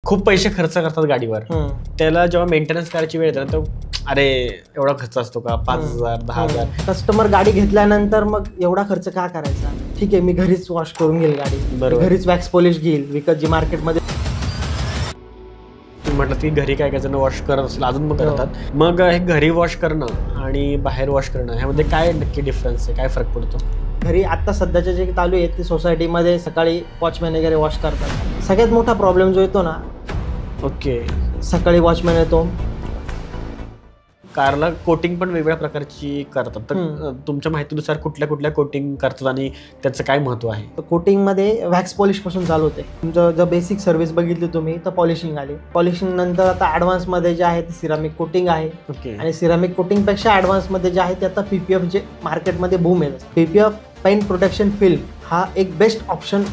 खूप पैसे खर्च करतात गाडीवर, त्याला जेव्हा मेंटेनन्स करायची वेळ येते तर अरे एवढा खर्च असतो का, 5,000 10,000. कस्टमर गाडी घेतल्यानंतर मग एवढा खर्च का करायचा, ठीक आहे मी घरीच वॉश करून घेईल गाडी, घरीच वॅक्स पॉलिश घेईल विकत, जी मार्केटमध्ये म्हटलं की घरी काय काय जण वॉश करत असेल अजून पण करतात. मग हे घरी वॉश करणं आणि बाहेर वॉश करणं ह्यामध्ये काय नक्की डिफरन्स आहे, काय फरक पडतो? घरी आत्ता सध्याचे जे चालू आहेत ते सोसायटीमध्ये सकाळी वॉचमॅन वगैरे वॉश करतात. सगळ्यात मोठा प्रॉब्लेम जो येतो ना, सकाळी वॉचमॅन येतो, कारला कोटिंग पण वेगवेगळ्या प्रकारची करतात, तर तुमच्या माहितीनुसार कुठल्या कुठल्या कोटिंग करतात आणि त्याचं काय महत्व आहे? कोटिंगमध्ये वॅक्स पॉलिश पासून चालू होते. तुमचं जर बेसिक सर्व्हिस बघितली तुम्ही तर पॉलिशिंग आली, पॉलिशिंग नंतर आता ॲडव्हान्समध्ये जे आहे ते सिरामिक कोटिंग आहे. आणि सिरामिक कोटिंगपेक्षा ॲडव्हान्समध्ये जे आहे ते आता PPF जे मार्केटमध्ये बूम आहे. PPF पेंट प्रोटेक्शन फिल्म हा एक बेस्ट ऑप्शन.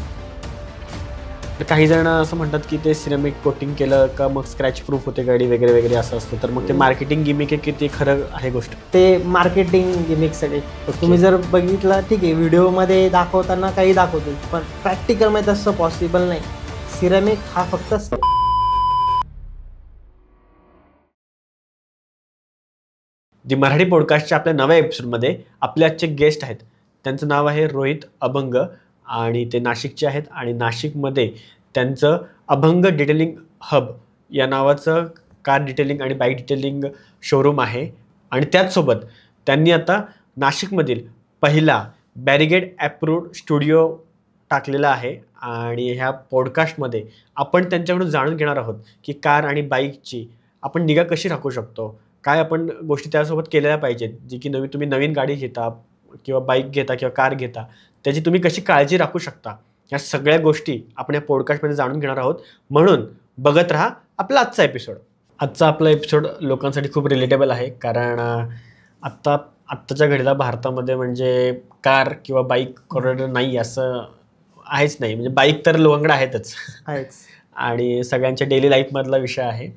काही जण असं म्हणतात की ते सिरामिक कोटिंग केलं का मग स्क्रॅच प्रूफ होते गाडी वगैरे वगैरे असं असतं, तर मग ते मार्केटिंग गिमिक आहे की ते खरं आहे गोष्ट? ते मार्केटिंग गिमिकसाठी तुम्ही जर बघितलं ठीक आहे, व्हिडिओमध्ये दाखवताना काही दाखवतील, पण प्रॅक्टिकलमध्ये तसं पॉसिबल नाही. सिरामिक हा फक्त दी मराठी पॉडकास्टच्या आपल्या नव्या एपिसोडमध्ये आपले आजचे गेस्ट आहेत. त्यांचं नाव आहे रोहित अभंग आणि ते नाशिकचे आहेत. आणि नाशिकमध्ये त्यांचं अभंग डिटेलिंग हब या नावाचं कार डिटेलिंग आणि बाईक डिटेलिंग शोरूम आहे. आणि त्याचसोबत त्यांनी आता नाशिकमधील पहिला बॅरिगेड ॲप्रूव्ड स्टुडिओ टाकलेला आहे. आणि ह्या पॉडकास्टमध्ये आपण त्यांच्याकडून जाणून घेणार आहोत की कार आणि बाईकची आपण निगा कशी राखू शकतो, काय आपण गोष्टी त्यासोबत केलेल्या पाहिजेत, जी की तुम्ही नवीन गाडी घेता किंवा बाईक घेता किंवा कार घेता त्याची तुम्ही कशी काळजी राखू शकता, या सगळ्या गोष्टी आपण या पॉडकास्टमध्ये जाणून घेणार आहोत. म्हणून बघत राहा आपला आजचा एपिसोड. आजचा आपला एपिसोड लोकांसाठी खूप रिलेटेबल आहे, कारण आत्ताच्या घडीला भारतामध्ये म्हणजे कार किंवा बाईक कॉरिडॉर नाही असं आहेच नाही. म्हणजे बाईक तर लोंगडा आहेतच आणि सगळ्यांच्या डेली लाईफमधला विषय आहे.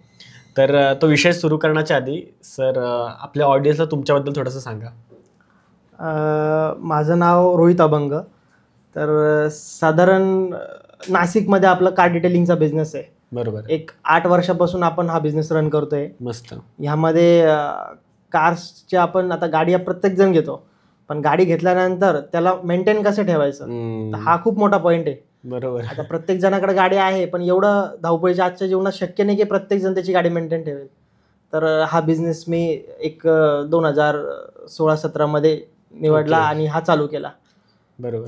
तर तो विषय सुरू करण्याच्या आधी सर आपल्या ऑडियन्सला तुमच्याबद्दल थोडंसं सांगा. माझं नाव रोहित अभंग. तर साधारण नाशिकमध्ये आपलं कार डिटेलिंगचा बिझनेस आहे. बरोबर. एक 8 वर्षापासून आपण हा बिझनेस रन करतोय. मस्त. ह्यामध्ये कार्सचे आपण आता गाडी प्रत्येक जण घेतो, पण गाडी घेतल्यानंतर त्याला मेंटेन कसं ठेवायचं हा खूप मोठा पॉईंट आहे. बरोबर. आता प्रत्येक जणाकडे गाडी आहे, पण एवढं धावपळीच्या आजच्या जीवनात शक्य नाही की प्रत्येक जण त्याची गाडी मेंटेन ठेवेल. तर हा बिझनेस मी एक 2016-17 मध्ये निवडला आणि हा चालू केला. बरोबर.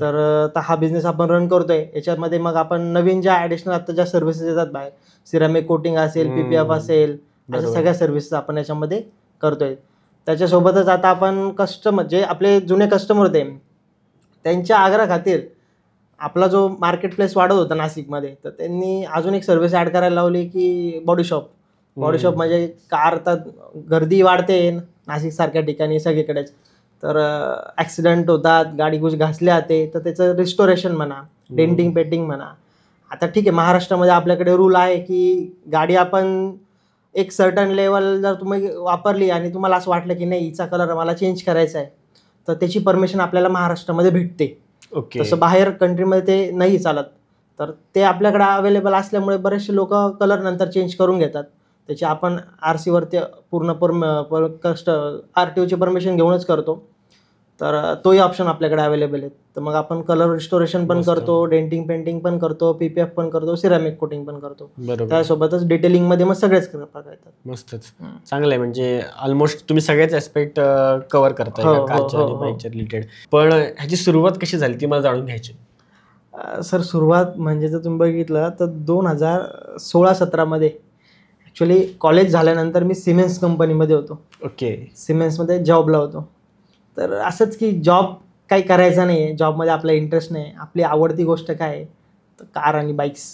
तर हा बिझनेस आपण रन करतोय. याच्यामध्ये मग आपण नवीन ज्या ॲडिशनल आता ज्या सर्व्हिसेस येतात बाहेर, सिरामिक कोटिंग असेल, PPF असेल, अशा सगळ्या सर्व्हिसेस आपण याच्यामध्ये करतोय. त्याच्यासोबतच आता आपण कस्टमर जे आपले जुने कस्टमर होते त्यांच्या आग्रह खातीर आपला जो मार्केट प्लेस वाढत होता नाशिकमध्ये, तर त्यांनी अजून एक सर्व्हिस ॲड करायला लावली की बॉडी शॉप. म्हणजे कार तर गर्दी वाढते नाशिकसारख्या ठिकाणी सगळीकडेच, तर ॲक्सिडेंट होतात, गाडी घासल्या जाते, तर त्याचं रिस्टोरेशन म्हणा, डेंटिंग पेंटिंग म्हणा. आता ठीक आहे, महाराष्ट्रामध्ये आपल्याकडे रूल आहे की गाडी आपण एक सर्टन लेवल जर तुम्ही वापरली आणि तुम्हाला असं वाटलं की नाही हिचा कलर मला चेंज करायचा आहे, तर त्याची परमिशन आपल्याला महाराष्ट्रामध्ये भेटते. तसं बाहेर कंट्रीमध्ये ते नाही चालत. तर ते आपल्याकडे अवेलेबल असल्यामुळे बरेचसे लोक कलर नंतर चेंज करून घेतात. त्याची आपण RC वरती पूर्ण RTOची परमिशन घेऊनच करतो. तर तोही ऑप्शन आपल्याकडे अवेलेबल आहे. तर मग आपण कलर रिस्टोरेशन पण करतो, डेंटिंग पेंटिंग पण करतो, PPF पण करतो, सिरामिक कोटिंग पण करतो. त्यासोबतच डिटेलिंगमध्ये मग सगळेच प्रकार येतात. मस्तच, चांगलं आहे. म्हणजे ऑलमोस्ट तुम्ही सगळेच ॲस्पेक्ट कव्हर करताय कारच्या आणि बाईकच्या रिलेटेड. पण ह्याची सुरुवात कशी झाली ती मला जाणून घ्यायची. सर सुरुवात म्हणजे जर तुम्ही बघितलं तर 2016-17 मध्ये ॲक्च्युली कॉलेज झाल्यानंतर मी सिमेन्स कंपनीमध्ये होतो. सिमेन्समध्ये जॉबला होतो. तर असंच की जॉब काही करायचा नाही आहे, जॉबमध्ये आपला इंटरेस्ट नाही, आपली आवडती गोष्ट काय आहे तर कार आणि बाईक्स,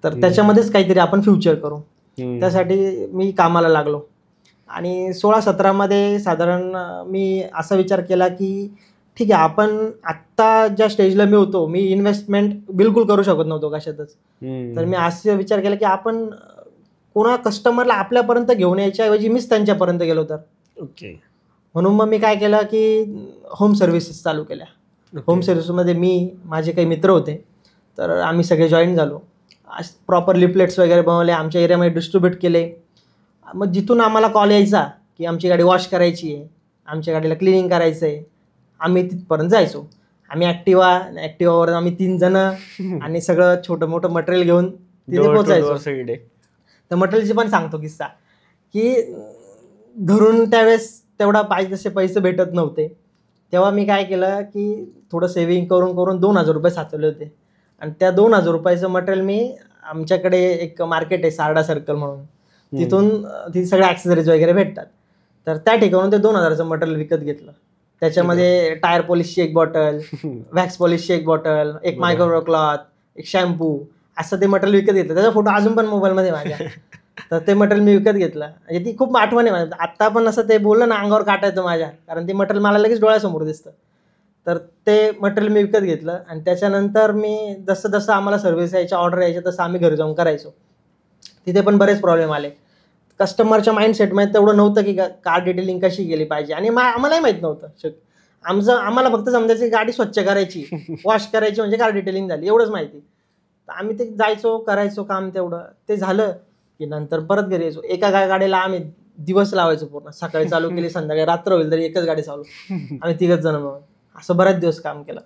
तर त्याच्यामध्येच काहीतरी आपण फ्युचर करू. त्यासाठी मी कामाला लागलो. आणि 16-17 मध्ये साधारण मी असा विचार केला की ठीक आहे, आपण आत्ता ज्या स्टेजला मी होतो, मी इन्व्हेस्टमेंट बिलकुल करू शकत नव्हतो कशातच. तर मी असा विचार केला की आपण कोणा कस्टमरला आपल्यापर्यंत घेऊन यायच्या ऐवजी मीच त्यांच्यापर्यंत गेलो तर. म्हणून मग मी काय केलं की होम सर्व्हिसेस चालू केल्या. होम सर्व्हिसमध्ये मी, माझे काही मित्र होते, तर आम्ही सगळे जॉईन झालो प्रॉपर लिपलेट्स वगैरे बनवले, आमच्या एरियामध्ये डिस्ट्रीब्यूट केले. मग जिथून आम्हाला कॉल यायचा की आमची गाडी वॉश करायची आहे, आमच्या गाडीला क्लिनिंग करायचं आहे, आम्ही तिथपर्यंत जायचो. आम्ही ॲक्टिवावर आम्ही 3 जणं आणि सगळं छोटं मोठं मटेरियल घेऊन तिथे पोहोचायचो. तर मटेरियलची पण सांगतो किस्सा, की घरून त्यावेळेस तेवढा पाहिजे तसे पैसे भेटत नव्हते. तेव्हा मी काय केलं की थोडं सेव्हिंग करून करून 2,000 रुपये साचवले होते. आणि त्या 2,000 रुपयाचं मटेरियल मी, आमच्याकडे एक मार्केट आहे सारडा सर्कल म्हणून, तिथे सगळे ॲक्सेसरीज वगैरे भेटतात. तर त्या ठिकाणून ते 2,000चं मटेरियल विकत घेतलं. त्याच्यामध्ये टायर पॉलिशची एक बॉटल, वॅक्स पॉलिशची एक बॉटल, एक मायक्रो क्लॉथ, एक शॅम्पू, असं ते मटेरियल विकत घेतलं. त्याचा फोटो अजून पण मोबाईलमध्ये माझ्या. तर ते मटेरियल मी विकत घेतलं. म्हणजे ती खूप आठवण आहे माझ्या. आत्ता पण असं ते बोललं ना अंगावर काटा येतो माझ्या, कारण ते मटेरियल मला लगेच डोळ्यासमोर दिसतं. तर ते मटेरियल मी विकत घेतलं. आणि त्याच्यानंतर मी जसं जसं आम्हाला सर्व्हिस यायच्या, ऑर्डर यायच्या, तसं आम्ही घरी जाऊन करायचो. तिथे पण बरेच प्रॉब्लेम आले. कस्टमरच्या माइंडसेटमध्ये तेवढं नव्हतं की कार डिटेलिंग कशी केली पाहिजे. आणि आम्हालाही माहीत नव्हतं. आम्हाला फक्त समजायचं की गाडी स्वच्छ करायची, वॉश करायची म्हणजे कार डिटेलिंग झाली, एवढंच माहिती. तर आम्ही ते जायचो, करायचो काम तेवढं. ते झालं की नंतर परत घरी यायचो. एका गाडीला आम्ही दिवस लावायचो पूर्ण. सकाळी चालू केली, संध्याकाळी रात्र होईल तरी एकच गाडी चालू. आम्ही 3 जण म्हणून असं बरेच दिवस काम केलं.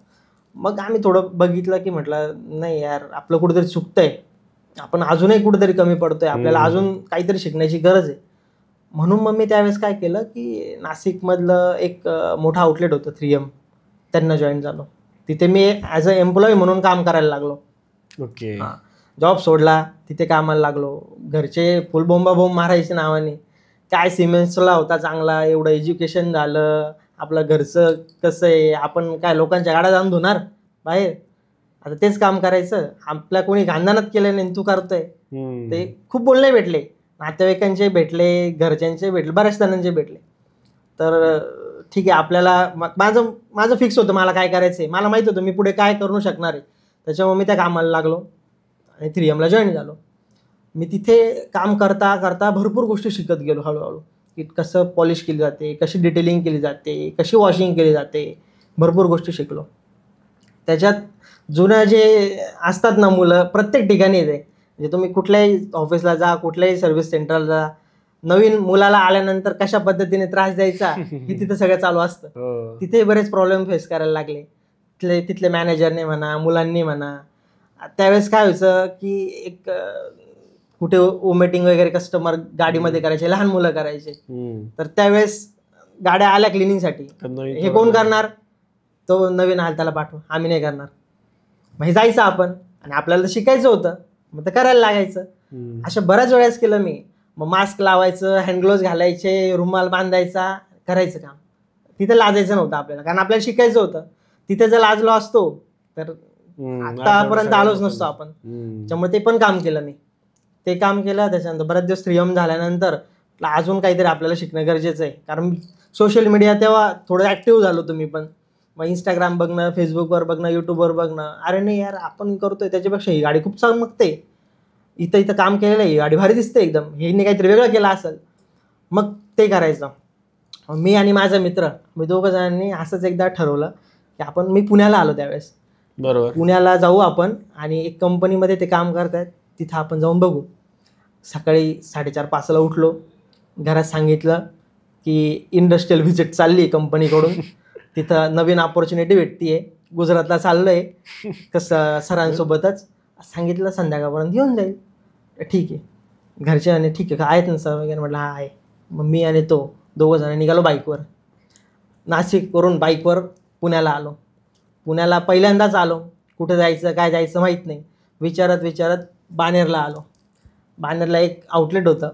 मग आम्ही थोडं बघितलं की म्हटलं नाही यार, आपलं कुठेतरी चुकतंय, आपण अजूनही कुठेतरी कमी पडतोय, आपल्याला अजून काहीतरी शिकण्याची गरज आहे. म्हणून मग मी त्यावेळेस काय केलं की नाशिकमधलं एक मोठं आउटलेट होतं 3M, त्यांना जॉईन झालो. तिथे मी ॲज अ एम्प्लॉई म्हणून काम करायला लागलो. ओके. जॉब सोडला, तिथे कामाला लागलो. घरचे फुल बोंबाबोंब मारायचे नावाने, काय सिमेंट्सला होता चांगला, एवढं एज्युकेशन झालं, आपलं घरचं कसं आहे, आपण काय लोकांच्या गाड्या जाऊन धुणार बाहेर, आता तेच काम करायचं, आपल्या कोणी खानदानात केलं नाही तू करतोय. ते खूप बोलणे भेटले, नातेवाईकांचे भेटले, घरच्यांचे भेटले, बऱ्याच जणांचे भेटले. तर ठीक आहे, आपल्याला माझं फिक्स होतं मला काय करायचं आहे, मला माहीत होतं मी पुढे काय करू शकणार आहे. त्याच्यामुळे मी त्या कामाला लागलो आणि 3Mला जॉईन झालो. मी तिथे काम करता करता भरपूर गोष्टी शिकत गेलो हळूहळू, की कसं पॉलिश केली जाते, कशी डिटेलिंग केली जाते, कशी वॉशिंग केली जाते, भरपूर गोष्टी शिकलो. त्याच्यात जुनं जे असतात ना मुलं, प्रत्येक ठिकाणी येते. म्हणजे तुम्ही कुठल्याही ऑफिसला जा, कुठल्याही सर्व्हिस सेंटरला जा, नवीन मुलाला आल्यानंतर कशा पद्धतीने त्रास द्यायचा हे तिथं सगळं चालू असतं. तिथे बरेच प्रॉब्लेम फेस करायला लागले. तिथले मॅनेजरने म्हणा, मुलांनी म्हणा. त्यावेळेस काय व्हायचं की एक कुठे ओमेटिंग वगैरे कस्टमर गाडीमध्ये करायचे, लहान मुलं करायचे. तर त्यावेळेस गाड्या आल्या क्लिनिंगसाठी, हे कोण करणार, तो नवीन आला त्याला पाठवा, आम्ही नाही करणार. मग हे जायचं आपण, आणि आपल्याला शिकायचं होतं, मग ते करायला लागायचं. अशा बऱ्याच वेळेस केलं मी. मग मास्क लावायचं, हँडग्लोव्ज घालायचे, रुमाल बांधायचा, करायचं काम. तिथे लाजायचं नव्हतं आपल्याला, कारण आपल्याला शिकायचं होतं. तिथे जर लाजलो असतो तर आतापर्यंत आलोच नसतो आपण. त्यामुळे ते पण काम केलं मी. ते काम केलं. त्याच्यानंतर बरेच दिवस 3M झाल्यानंतर अजून काहीतरी आपल्याला शिकणं गरजेचं आहे, कारण सोशल मीडिया तेव्हा थोडं ॲक्टिव्ह झालो तुम्ही पण. मग इंस्टाग्राम बघणं, फेसबुकवर बघणं, यूट्यूबवर बघणं, अरे नाही यार आपण करतोय त्याच्यापेक्षा ही गाडी खूप चमकते, इथं काम केलेलं आहे, ही गाडी भारी दिसते एकदम, हे काहीतरी वेगळं केलं असेल. मग ते करायचं. मी आणि माझा मित्र, मी 2 जणांनी असंच एकदा ठरवलं की मी पुण्याला आलो त्यावेळेस, बरोबर, पुण्याला जाऊ आपण, आणि एक कंपनीमध्ये ते काम करतायत, तिथं आपण जाऊन बघू. सकाळी 4:30-5ला उठलो, घरात सांगितलं की इंडस्ट्रियल व्हिजिट चालली आहे कंपनीकडून, तिथं नवीन ऑपॉर्च्युनिटी भेटते आहे, गुजरातला चाललो आहे, कसं सरांसोबतच सांगितलं, संध्याकाळपर्यंत येऊन जाईल. ठीक आहे. घरचे आणि ठीक आहे का आहेत ना सर वगैरे, म्हटलं हा आहे. मग मी आणि तो 2 जण निघालो बाईकवर. नाशिकवरून बाईकवर पुण्याला आलो. पुण्याला पहिल्यांदाच आलो, कुठं जायचं काय जायचं माहीत नाही. विचारत बाणेरला आलो. बाणेरला एक आउटलेट होतं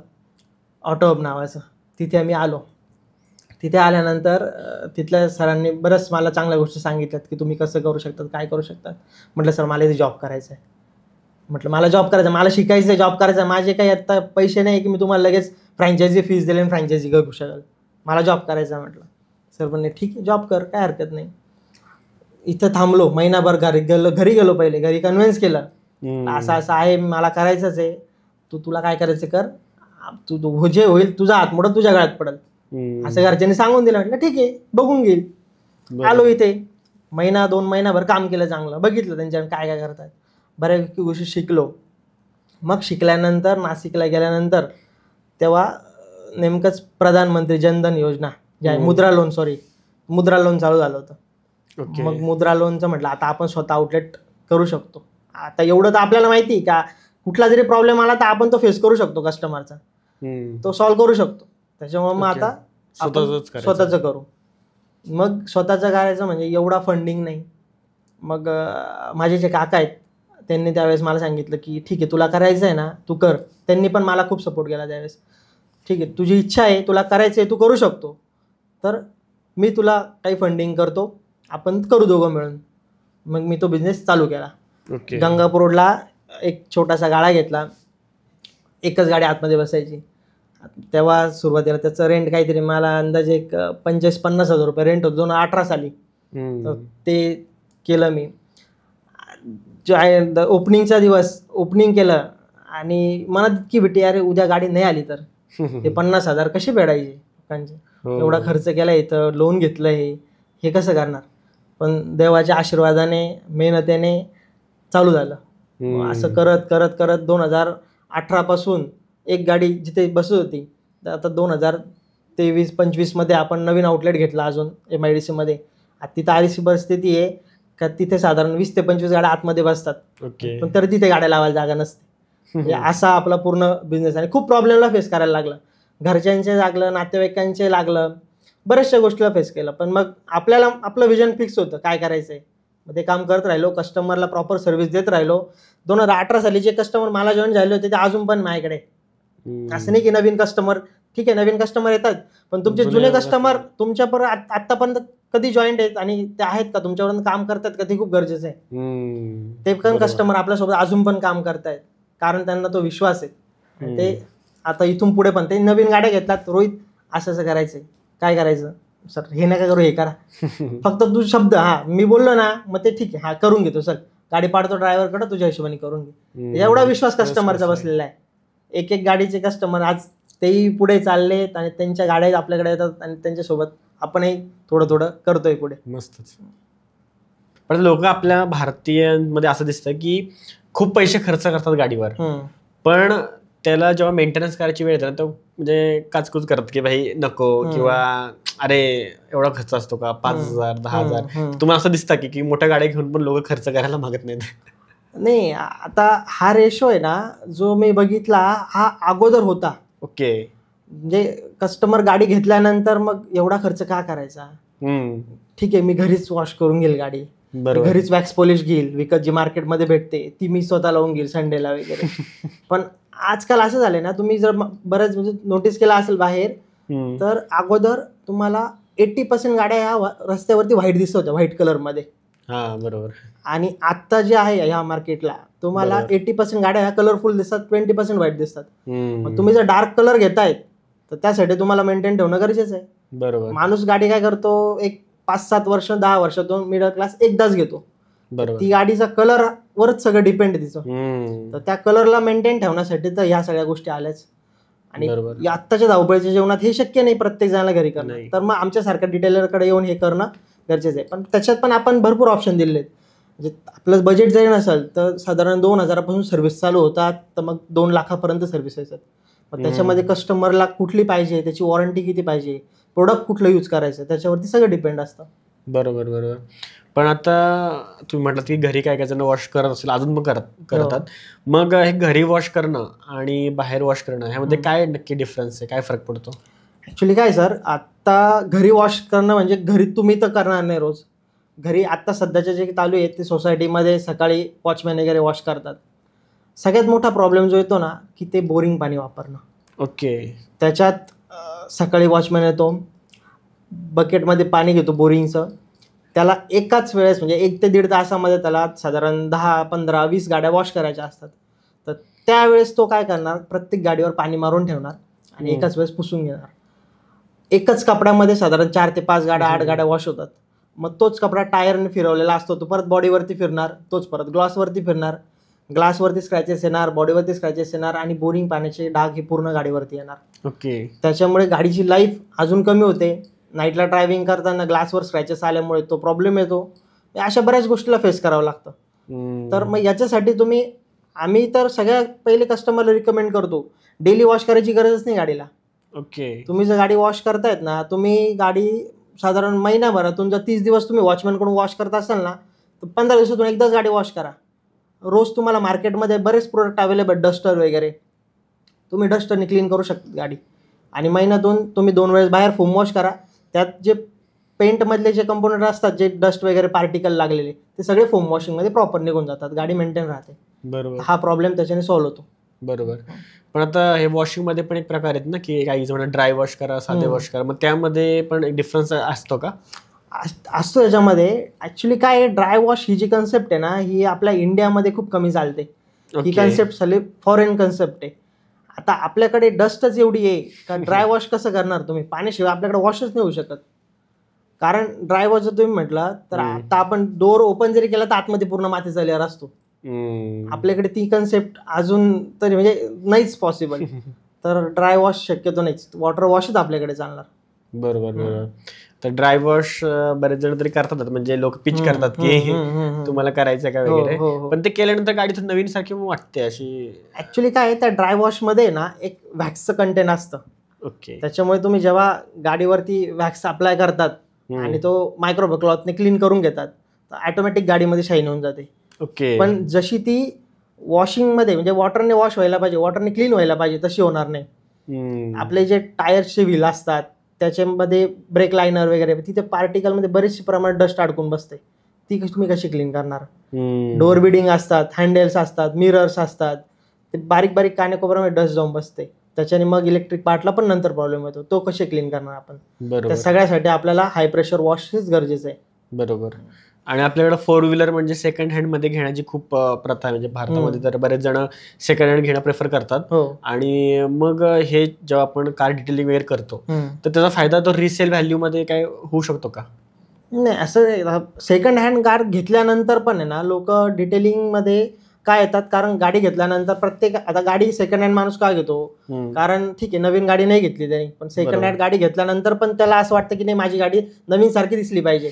ऑटो हब नावाचं, तिथे आम्ही आलो. तिथे आल्यानंतर तिथल्या सरांनी बरंच मला चांगल्या गोष्टी सांगितल्यात की तुम्ही कसं करू शकतात, काय करू शकतात. म्हटलं सर मला इथे जॉब करायचा आहे. म्हटलं मला जॉब करायचा, मला शिकायचं आहे, जॉब करायचा. माझे काही आत्ता पैसे नाही की मी तुम्हाला लगेच फ्रँचायझी फीस दिली आणि फ्रँचायझी करू शकाल. मला जॉब करायचा. म्हटलं सर म्हणले ठीक आहे जॉब कर, काय हरकत नाही. इथं थांबलो महिनाभर. घरी गेलो पहिले, घरी कन्व्हिन्स केलं असं आहे, मला करायचंच आहे, तुला काय करायचं कर, तू जे होईल तुझा हात मोडत तुझ्या गळ्यात पडेल, असं घरच्यांनी सांगून दिलं. म्हटलं ठीक आहे बघून घेईल. आलो इथे, 1-2 महिनाभर काम केलं, चांगलं बघितलं त्यांच्याकडे काय काय करतात, बऱ्यापैकी गोष्टी शिकलो. मग शिकल्यानंतर नाशिकला गेल्यानंतर तेव्हा नेमकंच प्रधानमंत्री जनधन योजना जे आहे, मुद्रा लोन चालू झालं होतं. ओके. मग मुद्रा लोनचं म्हटलं आता आपण स्वतः आउटलेट करू शकतो. आता एवढं तर आपल्याला माहिती आहे का कुठला जरी प्रॉब्लेम आला तर आपण तो फेस करू शकतो, कस्टमरचा तो सॉल्व्ह करू शकतो. त्याच्यामुळे मग आता स्वतःचं करू. मग स्वतःचं करायचं म्हणजे एवढा फंडिंग नाही. मग माझे जे काका आहेत त्यांनी त्यावेळेस मला सांगितलं की ठीक आहे तुला करायचं आहे ना तू कर. त्यांनी पण मला खूप सपोर्ट केला त्यावेळेस. ठीक आहे तुझी इच्छा आहे, तुला करायचं आहे, तू करू शकतो, तर मी तुला काही फंडिंग करतो, आपण करू दोघं मिळून. मग मी तो बिझनेस चालू केला. गंगापूर रोडला एक छोटासा गाळा घेतला, एकच गाडी आतमध्ये बसायची. तेव्हा सुरुवातीला त्याचं रेंट काहीतरी मला अंदाजे एक 50-50 हजार रुपये रेंट होतं 2018 साली. तर ते केलं मी. जो आहे ओपनिंगचा दिवस ओपनिंग केलं आणि मला इतकी भीती अरे उद्या गाडी नाही आली तर ते 50 हजार कसे फेडायचे लोकांचे. एवढा खर्च केला, इथं लोन घेतलं, हे कसं करणार. पण देवाच्या आशीर्वादाने मेहनतीने चालू झालं. असं करत करत करत 2018 पासून एक गाडी जिथे बसत होती तर आता 2023-25 मध्ये आपण नवीन आउटलेट घेतला अजून MIDC मध्ये. तिथं आलीची परिस्थिती आहे का तिथे साधारण 20 ते 25 गाड्या आतमध्ये बसतात, पण तरी तिथे गाड्या लावायला जागा नसते. असा आपला पूर्ण बिझनेस. आणि खूप प्रॉब्लेमला फेस करायला लागलं, घरच्यांचे लागलं, नातेवाईकांचे लागलं, बऱ्याचशा गोष्टीला फेस केलं. पण मग आपल्याला आपलं विजन फिक्स होतं काय करायचं आहे. मग ते काम करत राहिलो, कस्टमरला प्रॉपर सर्व्हिस देत राहिलो. 2018 साली जे कस्टमर मला जॉईन झाले होते ते अजून पण माझ्याकडे. असं नाही की नवीन कस्टमर, ठीक आहे नवीन कस्टमर येतात, पण तुमचे जुने कस्टमर तुमच्यापर्यंत आतापर्यंत कधी जॉईंट आहेत आणि ते आहेत का तुमच्यापर्यंत काम करतात का, ते खूप गरजेचं आहे. ते पण कस्टमर आपल्यासोबत अजून पण काम करतायत कारण त्यांना तो विश्वास आहे. ते आता इथून पुढे पण ते नवीन गाड्या घेतलात, रोहित असं असं करायचंय, काय करायचं सर, हे नका करू, हे करा, फक्त तू शब्द मी बोललो ना मग ते ठीक आहे करून घेतो सर, गाडी पाडतो ड्रायव्हरकडे, तुझ्या हिशोबाने करून घे. एवढा विश्वास कस्टमरचा बसलेला आहे. एक एक गाडीचे कस्टमर आज तेही पुढे चाललेत आणि त्यांच्या गाड्या आपल्याकडे येतात आणि त्यांच्यासोबत आपणही थोडं थोडं करतोय पुढे. मस्तच. पण लोक आपल्या भारतीयांमध्ये असं दिसतं की खूप पैसे खर्च करतात गाडीवर, पण त्याला जेव्हा मेंटेनन्स करायची वेळ येते ना तो म्हणजे काचकूच करत की भाई नको, किंवा अरे एवढा खर्च असतो का, 5,000 10,000. तुम्हाला असं दिसतं की मोठ्या गाड्या घेऊन पण लोक खर्च करायला मागत नाहीत. नाही, आता हा रेशो आहे ना जो मी बघितला हा अगोदर होता. ओके. म्हणजे कस्टमर गाडी घेतल्यानंतर मग एवढा खर्च का करायचा, ठीक आहे मी घरीच वॉश करून घेईल गाडी, घरीच वॅक्स पॉलिश घेईल विकत जी मार्केटमध्ये भेटते ती मी स्वतः लावून घेईल संडेला वगैरे. पण आजकाल असं झालंय ना, तुम्ही जर बरंच म्हणजे नोटीस केला असेल बाहेर तर अगोदर तुम्हाला 80% गाड्या ह्या रस्त्यावरती व्हाईट दिसत होत्या, व्हाईट कलरमध्ये. बरोबर. आणि आता जे आहे ह्या मार्केटला तुम्हाला 80% गाड्या ह्या कलरफुल दिसतात, 20% व्हाईट दिसतात. मग तुम्ही जर डार्क कलर घेतायत तर त्यासाठी तुम्हाला मेंटेन ठेवणं गरजेचं आहे. बरोबर. माणूस गाडी काय करतो, एक 5-7 वर्ष 10 वर्षातून मिडल क्लास एकदाच घेतो. ती गाडीचा कलर वरच सगळं डिपेंड आहे तिचं. तर त्या कलरला मेंटेन ठेवण्यासाठी तर ह्या सगळ्या गोष्टी आल्याच. आणि आत्ताच्या धावपळीच्या जीवनात हे शक्य नाही प्रत्येक जणाला घरी करणं, तर मग आमच्यासारख्या डिटेलरकडे येऊन हे करणं गरजेचं आहे. पण त्याच्यात पण आपण भरपूर ऑप्शन दिलेत. म्हणजे आपलं बजेट जरी नसेल तर साधारण 2,000 पासून सर्व्हिस चालू होतात, तर मग 2 लाखापर्यंत सर्व्हिस येतात. मग त्याच्यामध्ये कस्टमरला कुठली पाहिजे, त्याची वॉरंटी किती पाहिजे, प्रोडक्ट कुठलं यूज करायचं, त्याच्यावरती सगळं डिपेंड असतं. बरोबर बरोबर. पण आता तुम्ही म्हटलं की घरी काय काय जण वॉश करत असेल, अजून मग करतात. मग हे घरी वॉश करणं आणि बाहेर वॉश करणं ह्यामध्ये काय नक्की डिफरन्स आहे, काय फरक पडतो? ॲक्च्युली काय सर, आता घरी वॉश करणं म्हणजे घरी तुम्ही तर करणार नाही रोज. घरी आत्ता सध्याचे जे चालू आहे ते सोसायटीमध्ये सकाळी वॉचमॅन वगैरे वॉश करतात. सगळ्यात मोठा प्रॉब्लेम जो येतो ना की ते बोरिंग पाणी वापरणं. ओके. त्याच्यात सकाळी वॉचमॅन येतो, बकेटमध्ये पाणी घेतो बोरिंगचं, त्याला एकाच वेळेस म्हणजे 1 ते 1.5 तासामध्ये त्याला साधारण 10, 15, 20 गाड्या वॉश करायच्या असतात. तर त्यावेळेस तो काय करणार, प्रत्येक गाडीवर पाणी मारून ठेवणार आणि एकाच वेळेस पुसून घेणार. एकच कपड्यामध्ये साधारण 4 ते 5 गाड्या 8 गाड्या वॉश होतात. मग तोच कपडा टायरने फिरवलेला असतो, तो परत बॉडीवरती फिरणार, तोच परत ग्लासवरती फिरणार, ग्लासवरती स्क्रॅचेस येणार, बॉडीवरती स्क्रॅचेस येणार आणि बोरिंग पाण्याचे डाग हे पूर्ण गाडीवरती येणार. ओके. त्याच्यामुळे गाडीची लाईफ अजून कमी होते. नाईटला ड्रायव्हिंग करताना ग्लासवर स्क्रॅचेस आल्यामुळे तो प्रॉब्लेम येतो. अशा बऱ्याच गोष्टीला फेस करावं लागतं. तर मग याच्यासाठी तुम्ही आम्ही तर सगळ्यात पहिले कस्टमरला रिकमेंड करतो डेली वॉश करायची गरजच नाही गाडीला. ओके. तुम्ही जर गाडी वॉश करतायत ना, तुम्ही गाडी साधारण महिनाभरातून जर 30 दिवस तुम्ही वॉचमॅनकडून वॉश करत असाल ना, तर 15 दिवसातून एकदाच गाडी वॉश करा. रोज तुम्हाला मार्केटमध्ये बरेच प्रोडक्ट अवेलेबल, डस्टर वगैरे, तुम्ही डस्टरने क्लीन करू शकता गाडी. आणि महिन्यातून तुम्ही 2 वेळेस बाहेर फोम वॉश करा. त्यात जे पेंटमधले जे कंपोनंट असतात, जे डस्ट वगैरे पार्टिकल लागलेले, ते सगळे फोम वॉशिंगमध्ये प्रॉपर निघून जातात, गाडी मेंटेन राहते. बरोबर. हा प्रॉब्लेम त्याच्याने सॉल्व्ह होतो. बरोबर. पण आता हे वॉशिंगमध्ये पण एक प्रकार आहेत ना, की काही जण ड्राय वॉश करा, साधे वॉश करा, मग त्यामध्ये पण एक डिफरन्स असतो का? असतो याच्यामध्ये. ॲक्च्युली काय आहे, ड्राय वॉश ही जी कन्सेप्ट आहे ना, ही आपल्या इंडियामध्ये खूप कमी चालते. ही कन्सेप्ट झाली फॉरेन कन्सेप्ट आहे. आता आपल्याकडे डस्टच एवढी आहे का ड्राय वॉश कसं करणार तुम्ही? पाण्याशिवाय आपल्याकडे वॉशच नाही होऊ शकत. कारण ड्राय वॉश जर तुम्ही म्हटलं तर आता आपण डोअर ओपन जरी केला तर आतमध्ये पूर्ण मातीचा लेअर असतो. आपल्याकडे ती कन्सेप्ट अजून तरी म्हणजे नाहीच पॉसिबल. तर ड्राय वॉश शक्यतो नाहीच, वॉटर वॉशच आपल्याकडे चालणार. बरोबर बरोबर. तर ड्राय वॉश बरेच जण तरी करतात, म्हणजे लोक पिच करतात की तुम्हाला करायचं का वगैरे, पण ते केल्यानंतर गाडी थोडी नवीन सारखी वाटते अशी. ऍक्च्युली काय आहे, त्या ड्राय वॉश मध्ये ना एक वॅक्सचं कंटेन असतं. ओके. त्याच्यामुळे तुम्ही जेव्हा गाडीवरती वॅक्स अप्लाय करतात आणि तो मायक्रोफायबर क्लॉथने क्लीन करून घेतात, तर ऑटोमॅटिक गाडीमध्ये शाईन होऊन जाते. ओके. पण जशी ती वॉशिंगमध्ये म्हणजे वॉटरने वॉश व्हायला पाहिजे, वॉटरने क्लीन व्हायला पाहिजे, तशी होणार नाही. आपले जे टायर्सचे व्हील असतात त्याच्यामध्ये ब्रेक लायनर वगैरे, तिथे पार्टिकलमध्ये बरेचसे प्रमाणात डस्ट अडकून बसते. ती तुम्ही कशी क्लीन करणार? डोअर बिडिंग असतात, हँडल्स असतात, मिरर्स असतात, ते बारीक बारीक कानेकोपऱ्यामध्ये डस्ट जाऊन बसते. त्याच्याने मग इलेक्ट्रिक पार्टला पण नंतर प्रॉब्लेम येतो. तो कसे क्लीन करणार आपण? त्या सगळ्यासाठी आपल्याला हाय प्रेशर वॉश हेच गरजेचं आहे. बरोबर. आणि आपल्याकडे 4 व्हीलर म्हणजे सेकंड हँड मध्ये घेण्याची खूप प्रथा आहे, म्हणजे भारतामध्ये तर बरेच जण सेकंड हँड घेणं प्रेफर करतात. आणि मग हे जेव्हा आपण कार डिटेलिंग वगैरे करतो तर त्याचा फायदा तो रिसेल व्हॅल्यू मध्ये काय होऊ शकतो का? नाही, असं सेकंड हँड कार घेतल्यानंतर पण आहे ना, लोक डिटेलिंग मध्ये काय येतात, कारण गाडी घेतल्यानंतर प्रत्येक, आता गाडी सेकंड हँड माणूस का घेतो? कारण ठीक आहे नवीन गाडी नाही घेतली त्यांनी, पण सेकंड हँड गाडी घेतल्यानंतर पण त्याला असं वाटतं की नाही माझी गाडी नवीन सारखी दिसली पाहिजे.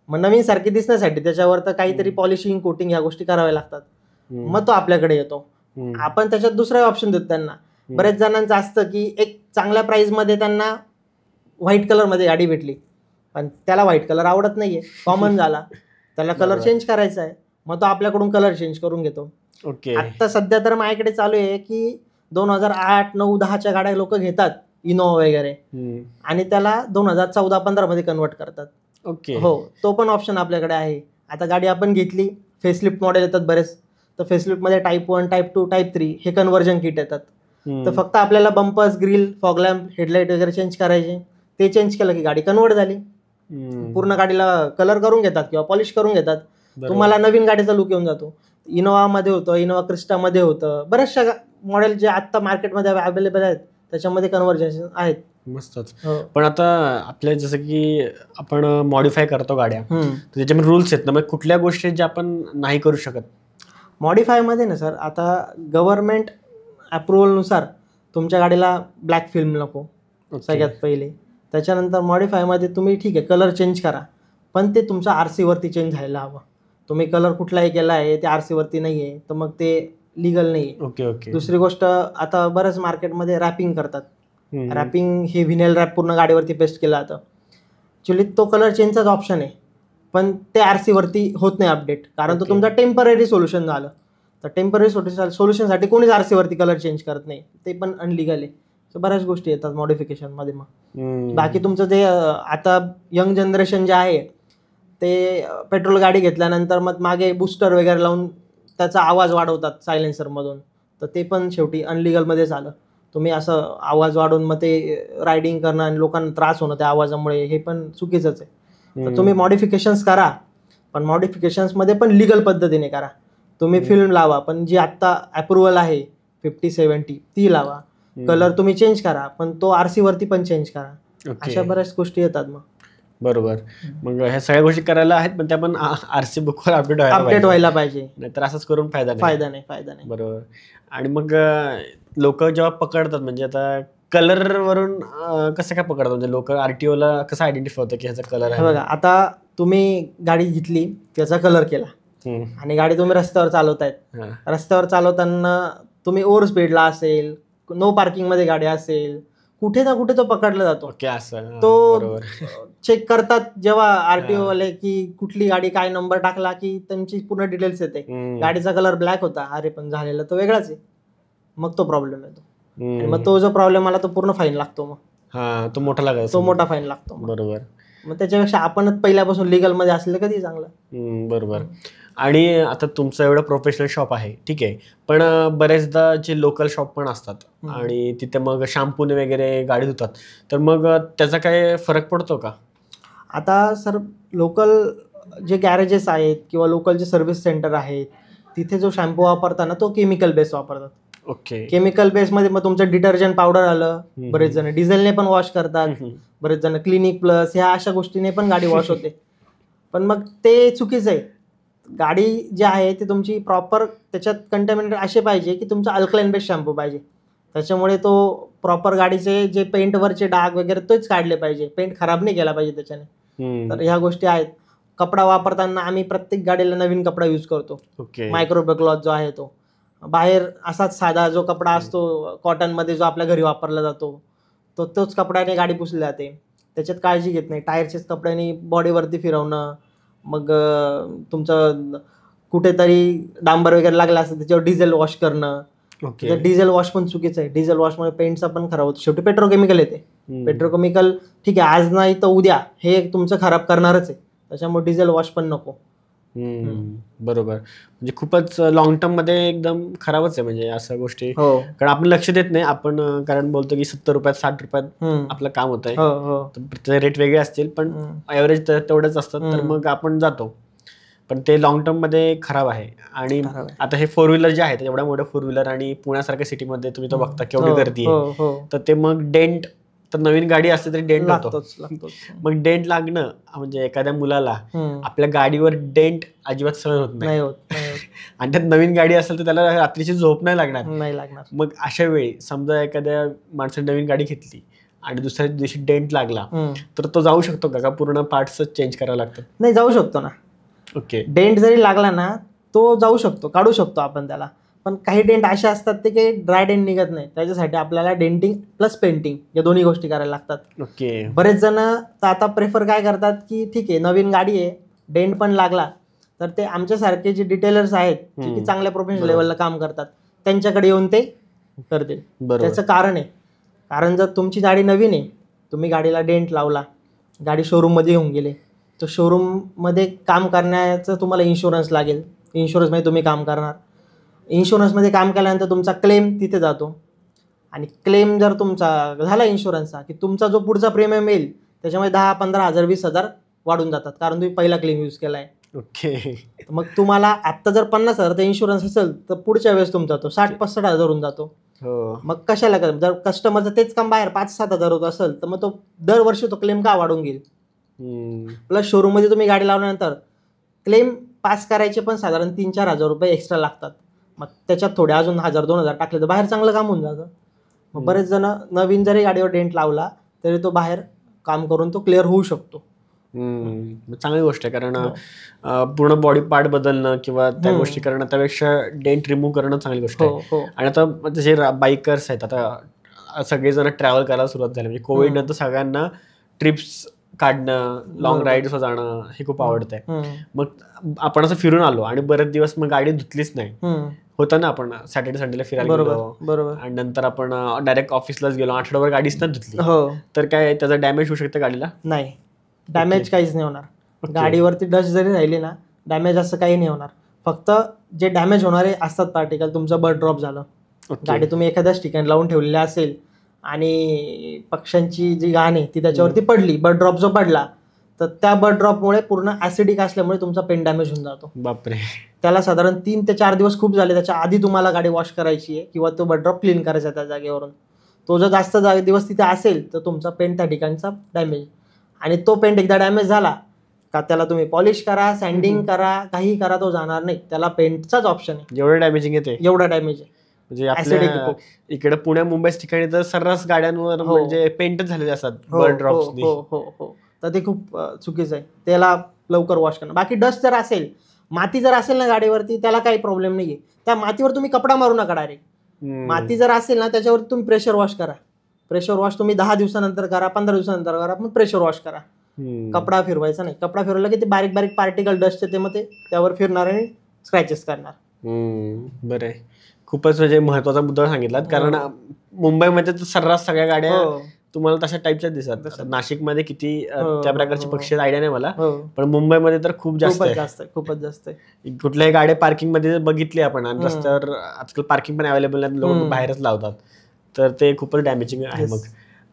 मग नवीन सारखी दिसण्यासाठी त्याच्यावर तर काहीतरी पॉलिशिंग, कोटिंग ह्या गोष्टी कराव्या लागतात. मग तो आपल्याकडे येतो. आपण त्याच्यात दुसरा ऑप्शन देतो त्यांना. बरेच जणांचं असतं की एक चांगल्या प्राइस मध्ये त्यांना व्हाईट कलर मध्ये गाडी भेटली, पण त्याला व्हाईट कलर आवडत नाहीये, कॉमन झाला, त्याला कलर चेंज करायचा आहे, मग तो आपल्याकडून कलर चेंज करून घेतो. आता सध्या तर माझ्याकडे चालू आहे की 2008, 9, 10च्या गाड्या लोक घेतात, इनोवा वगैरे, आणि त्याला 2014-15 मध्ये कन्वर्ट करतात. ओके. हो, तो पण ऑप्शन आपल्याकडे आहे. आता गाडी आपण घेतली, फेसलिफ्ट मॉडेल येतात बरेच, तर फेसलिफ्ट मध्ये टाईप 1, टाईप 2, टाईप 3 हे कन्व्हर्जन किट येतात. तर फक्त आपल्याला bumpers, grill, fog lamp, headlight वगैरे चेंज करायचे. ते चेंज केलं की गाडी कन्वर्ट झाली. पूर्ण गाडीला कलर करून घेतात किंवा पॉलिश करून घेतात, तुम्हाला नवीन गाडीचा लुक येऊन जातो. इनोवा मध्ये होतं, इनोवा क्रिस्टा मध्ये होतं, बऱ्याचशा मॉडेल जे आता मार्केटमध्ये अवेलेबल आहेत त्याच्यामध्ये कन्व्हर्जन आहेत. मस्तच. पण आता आपल्या जसं की आपण मॉडिफाय करतो गाड्या, तर त्याच्यामध्ये रूल्स आहेत ना, मग कुठल्या गोष्टी ज्या आपण नाही करू शकत मॉडिफाय मध्ये ना सर? आता गव्हर्नमेंट अप्रुव्हलनुसार तुमच्या गाडीला ब्लॅक फिल्म नको सगळ्यात पहिले. त्याच्यानंतर मॉडिफाय मध्ये तुम्ही ठीक आहे कलर चेंज करा, पण ते तुमच्या RC वरती चेंज व्हायला हवं. तुम्ही कलर कुठलाही केला आहे ते RC वरती नाही आहे तर मग ते लिगल नाही आहे. Okay okay. दुसरी गोष्ट, आता बऱ्याच मार्केटमध्ये रॅपिंग करतात. रॅपिंग हे व्हिनेल रॅप पूर्ण गाडीवरती पेस्ट केलं जातं. ॲक्च्युली तो कलर चेंजचाच ऑप्शन आहे, पण ते RC वरती होत नाही अपडेट, कारण तो तुमचा टेम्पररी सोल्युशन झालं. तर टेम्पररी सोल्युशनसाठी कोणीच RC वरती कलर चेंज करत नाही, ते पण अनलिगल आहे. तर बऱ्याच गोष्टी येतात मॉडिफिकेशन मध्ये. मग बाकी तुमचं ते आता यंग जनरेशन जे आहे ते पेट्रोल गाडी घेतल्यानंतर मग मागे बुस्टर वगैरे लावून त्याचा आवाज वाढवतात सायलेन्सर मधून, तर ते पण शेवटी अनलिगल मध्येच आलं. तुम्ही असं आवाज वाढवून मग ते रायडिंग करणं आणि लोकांना त्रास होणं त्या आवाजामुळे, हे पण चुकीचंच आहे. तर तुम्ही मॉडिफिकेशन्स करा, पण मॉडिफिकेशन्समध्ये पण लिगल पद्धतीने करा. तुम्ही फिल्म लावा, पण जी आत्ता अप्रुव्हल आहे 50-70 ती लावा. कलर तुम्ही चेंज करा, पण तो RC वरती पण चेंज करा. अशा बऱ्याच गोष्टी येतात मग. बरोबर. मग ह्या सगळ्या गोष्टी करायला आहेत, पण त्या पण RC बुकवर अपडेट व्हायला पाहिजे, नाहीतर असंच करून फायदा नाही. बरोबर. आणि मग लोक जेव्हा पकडतात, म्हणजे आता कलर वरून कसं काय पकडतात, म्हणजे लोक RTO ला कसं आयडेंटिफाय होतं की ह्याचा कलर आहे? बघा, आता तुम्ही गाडी घेतली, त्याचा कलर केला, आणि गाडी तुम्ही रस्त्यावर चालवतायत, रस्त्यावर चालवताना तुम्ही ओव्हर स्पीडला असेल, नो पार्किंग मध्ये गाडी असेल, कुठे ना कुठे तो पकडला जातो. तो चेक करतात जेव्हा आरटीओ वाले की कुठली गाडी काय नंबर टाकला की त्यांची पूर्ण डिटेल्स येते. गाडीचा कलर ब्लॅक होता, अरे पण झालेला तो वेगळाच आहे, मग तो प्रॉब्लेम येतो. आणि मग तो जो प्रॉब्लेम आला तो पूर्ण फाईन लागतो. मग तो मोठा फाईन लागतो. बरोबर. मग त्याच्यापेक्षा आपणच पहिल्यापासून लिगल मध्ये असलेलं कधी चांगलं. बरोबर. आणि आता तुमचं एवढं प्रोफेशनल शॉप आहे, ठीक आहे, पण बरेचदा जे लोकल शॉप पण असतात आणि तिथे मग शॅम्पूने वगैरे गाडी धुतात, तर मग त्याचा काय फरक पडतो का? आता सर, लोकल जे गॅरेजेस आहेत किंवा लोकल जे सर्व्हिस सेंटर आहेत तिथे जो शॅम्पू वापरताना तो केमिकल बेस वापरतात. ओके. केमिकल बेस मध्ये मग तुमचं डिटर्जंट पावडर आलं, बरेच जण डिझेलने पण वॉश करतात, बरेच जण क्लिनिक प्लस ह्या अशा गोष्टीने पण गाडी वॉश होते. पण मग ते चुकीचं आहे. गाडी जी आहे ती तुमची प्रॉपर त्याच्यात कंटॅमिनेट असे पाहिजे की तुमचा अल्कलाइन बेस शॅम्पू पाहिजे. त्याच्यामुळे तो प्रॉपर गाडीचे जे पेंटवरचे डाग वगैरे तोच काढले पाहिजे, पेंट खराब नाही केला पाहिजे त्याच्याने. तर ह्या गोष्टी आहेत. कपडा वापरताना आम्ही प्रत्येक गाडीला नवीन कपडा यूज करतो. मायक्रोबे क्लॉथ जो आहे तो, बाहेर असाच साधा जो कपडा असतो कॉटन मध्ये जो आपल्या घरी वापरला जातो तोच कपड्याने गाडी पुसली जाते. त्याच्यात काळजी घेत नाही. टायरच्याच कपड्याने बॉडीवरती फिरवणं, मग तुमचं कुठेतरी डांबर वगैरे लागला असतं त्याच्यावर डिझेल वॉश करणं. डिझेल वॉश पण चुकीचं आहे. डिझेल वॉशमुळे पेंटचा पण खराब होतो. शेवटी पेट्रोकेमिकल येते. पेट्रोकेमिकल ठीक आहे, आज नाही तर उद्या हे तुमचं खराब करणारच आहे. त्याच्यामुळे डिझेल वॉश पण नको. बरोबर. म्हणजे खूपच लॉंग टर्म मध्ये एकदम खराबच आहे म्हणजे अशा गोष्टी. कारण आपण लक्ष देत नाही. आपण कारण बोलतो की 70 रुपयात 60 रुपयात आपलं काम होत आहे, रेट वेगळे असतील पण ऍव्हरेज तेवढंच असतात, तर मग आपण जातो. पण ते लॉंग टर्म मध्ये खराब आहे. आणि आता हे 4 व्हीलर जे आहेत, एवढ्या मोठ्या 4 व्हीलर आणि पुण्यासारख्या सिटीमध्ये तुम्ही तो बघता केवढी गर्दी आहे, तर ते मग डेंट, तर नवीन गाडी असली तरी डेंट लागतोच. मग डेंट लागणं म्हणजे एखाद्या मुलाला आपल्या गाडीवर डेंट अजिबात सहन होत नाही. आणि त्यात नवीन गाडी असेल तर त्याला रात्रीची झोप नाही लागणार. मग अशा वेळी समजा एखाद्या माणसाने नवीन गाडी घेतली आणि दुसऱ्या दिवशी डेंट लागला तर तो जाऊ शकतो का? पूर्ण पार्ट्स चेंज करावे लागतात? नाही, जाऊ शकतो ना. ओके. डेंट जरी लागला ना तो जाऊ शकतो, काढू शकतो आपण त्याला. पण काही डेंट असे असतात ते काही ड्राय डेंट निघत नाही. त्याच्यासाठी आपल्याला डेंटिंग प्लस पेंटिंग या दोन्ही गोष्टी करायला लागतात. ओके. बरेच जण आता प्रेफर काय करतात की ठीक आहे नवीन गाडी आहे, डेंट पण लागला तर ते आमच्यासारखे जे डिटेलर्स आहेत जे चांगल्या प्रोफेशनल लेवलला काम करतात त्यांच्याकडे येऊन ते करतील. त्याचं कारण आहे, कारण जर तुमची गाडी नवीन आहे, तुम्ही गाडीला डेंट लावला, गाडी शोरूममध्ये येऊन गेले, तर शोरूममध्ये काम करण्याचं तुम्हाला इन्शुरन्स लागेल. इन्शुरन्समध्ये तुम्ही काम करणार. इन्शुरन्समध्ये काम केल्यानंतर तुमचा क्लेम तिथे जातो. आणि क्लेम जर तुमचा झाला इन्शुरन्सचा की तुमचा जो पुढचा प्रीमियम येईल त्याच्यामध्ये 10, 15, 1000, 20,000 वाढून जातात, कारण तुम्ही पहिला क्लेम यूज केलाय. ओके. मग तुम्हाला आत्ता जर 50,000 इन्शुरन्स असेल तर पुढच्या वेळेस तुमचा तो 60-65,000 होऊन जातो. मग कशाला जर कस्टमरचं तेच काम बाहेर 5-7,000 होत असेल तर मग तो दरवर्षी तो क्लेम का वाढून घेईल. प्लस शोरूममध्ये तुम्ही गाडी लावल्यानंतर क्लेम पास करायचे पण साधारण 3-4,000 रुपये एक्स्ट्रा लागतात. मग त्याच्यात थोडे अजून 1,000-2,000 टाकले तर बाहेर चांगलं काम होऊन जातं. मग बरेच जण नवीन जरी गाडीवर डेंट लावला तरी तो बाहेर काम करून तो क्लिअर होऊ शकतो. चांगली गोष्ट आहे, कारण पूर्ण बॉडी पार्ट बदलणं किंवा त्या गोष्टी करणं त्यापेक्षा डेंट रिमूव्ह करणं चांगली गोष्ट आहे. आणि आता जे बाईकर्स आहेत, आता सगळेजण ट्रॅव्हल करायला सुरुवात झाली. म्हणजे कोविड नंतर सगळ्यांना ट्रिप्स काढणं, लॉंग राईड्सवर जाणं हे खूप आवडतंय. मग आपण असं फिरून आलो आणि बरेच दिवस मग गाडी धुतलीच नाही, होतं ना, आपण सॅटर्डे संडेला फिरायला गेलो आणि नंतर आपण डायरेक्ट ऑफिसलाच गेलो, आठवड्यावर गाडीच नाही धुतली, तर काय त्याचा डॅमेज होऊ शकतं गाडीला? नाही, डॅमेज काहीच नाही होणार. गाडीवरती डस्ट जरी राहिली ना, डॅमेज असं काही नाही होणार. फक्त जे डॅमेज होणारे असतात पार्टिकल, तुमचं बर्ड ड्रॉप झालं, गाडी तुम्ही एखाद्याच ठिकाणी लावून ठेवलेली असेल आणि पक्ष्यांची जी घाण आहे ती त्याच्यावरती पडली, बर्ड ड्रॉप जो पडला तर त्या बर्ड ड्रॉपमुळे पूर्ण ऍसिडिक असल्यामुळे तुमचा पेन डॅमेज होऊन जातो. बापरे. त्याला साधारण 3 ते 4 दिवस खूप झाले, त्याच्या आधी तुम्हाला गाडी वॉश करायची आहे किंवा तो बर्ड ड्रॉप क्लीन करायचा त्या जागेवरून. तो जर जास्त दिवस तिथे असेल तर तुमचा पेंट त्या ठिकाणचा डॅमेज, आणि तो पेंट एकदा डॅमेज झाला का त्याला तुम्ही पॉलिश करा, सँडिंग करा, काही करा, तो जाणार नाही. त्याला पेंटचाच ऑप्शन आहे. जेवढं डॅमेजिंग येते एवढा डॅमेज आहे. म्हणजे आपल्या इकडे पुण्या मुंबईच ठिकाणी तर सर्रास गाड्यांवर म्हणजे पेंटच झालेले असतात बर्ड ड्रॉप्सनी. हो, तर ते खूप चुकीचं आहे. त्याला लवकर वॉश करणं. बाकी डस्ट जर असेल, माती जर असेल ना गाडीवरती त्याला काही प्रॉब्लेम नाहीये, त्या मातीवर तुम्ही कपडा मारू नका डायरेक्ट. माती जर असेल ना त्याच्यावर तुम्ही प्रेशर वॉश करा. प्रेशर वॉश तुम्ही 10 दिवसानंतर करा, 15 दिवसानंतर करा, पण प्रेशर वॉश करा. कपडा फिरवायचा नाही. कपडा फिरवला की ते बारीक बारीक पार्टिकल डस्ट येते, मग ते त्यावर फिरणार आणि स्क्रॅचेस करणार. बरं आहे. खूपच म्हणजे महत्वाचा मुद्दा सांगितलात, कारण मुंबईमध्ये तर सर्रास सगळ्या गाड्या तुम्हाला तशा टाईपच्या दिसतात. नाशिकमध्ये किती त्या प्रकारचे पक्षी आयडिया नाही मला, पण मुंबईमध्ये तर खूप जास्त आहे, खूपच जास्त आहे. कुठल्याही गाड्या पार्किंग मध्ये बघितली आपण, आणि रस्त्यावर आजकाल पार्किंग पण अवेलेबल आहे, लोक बाहेरच लावतात, तर ते खूपच डॅमेजिंग आहे. मग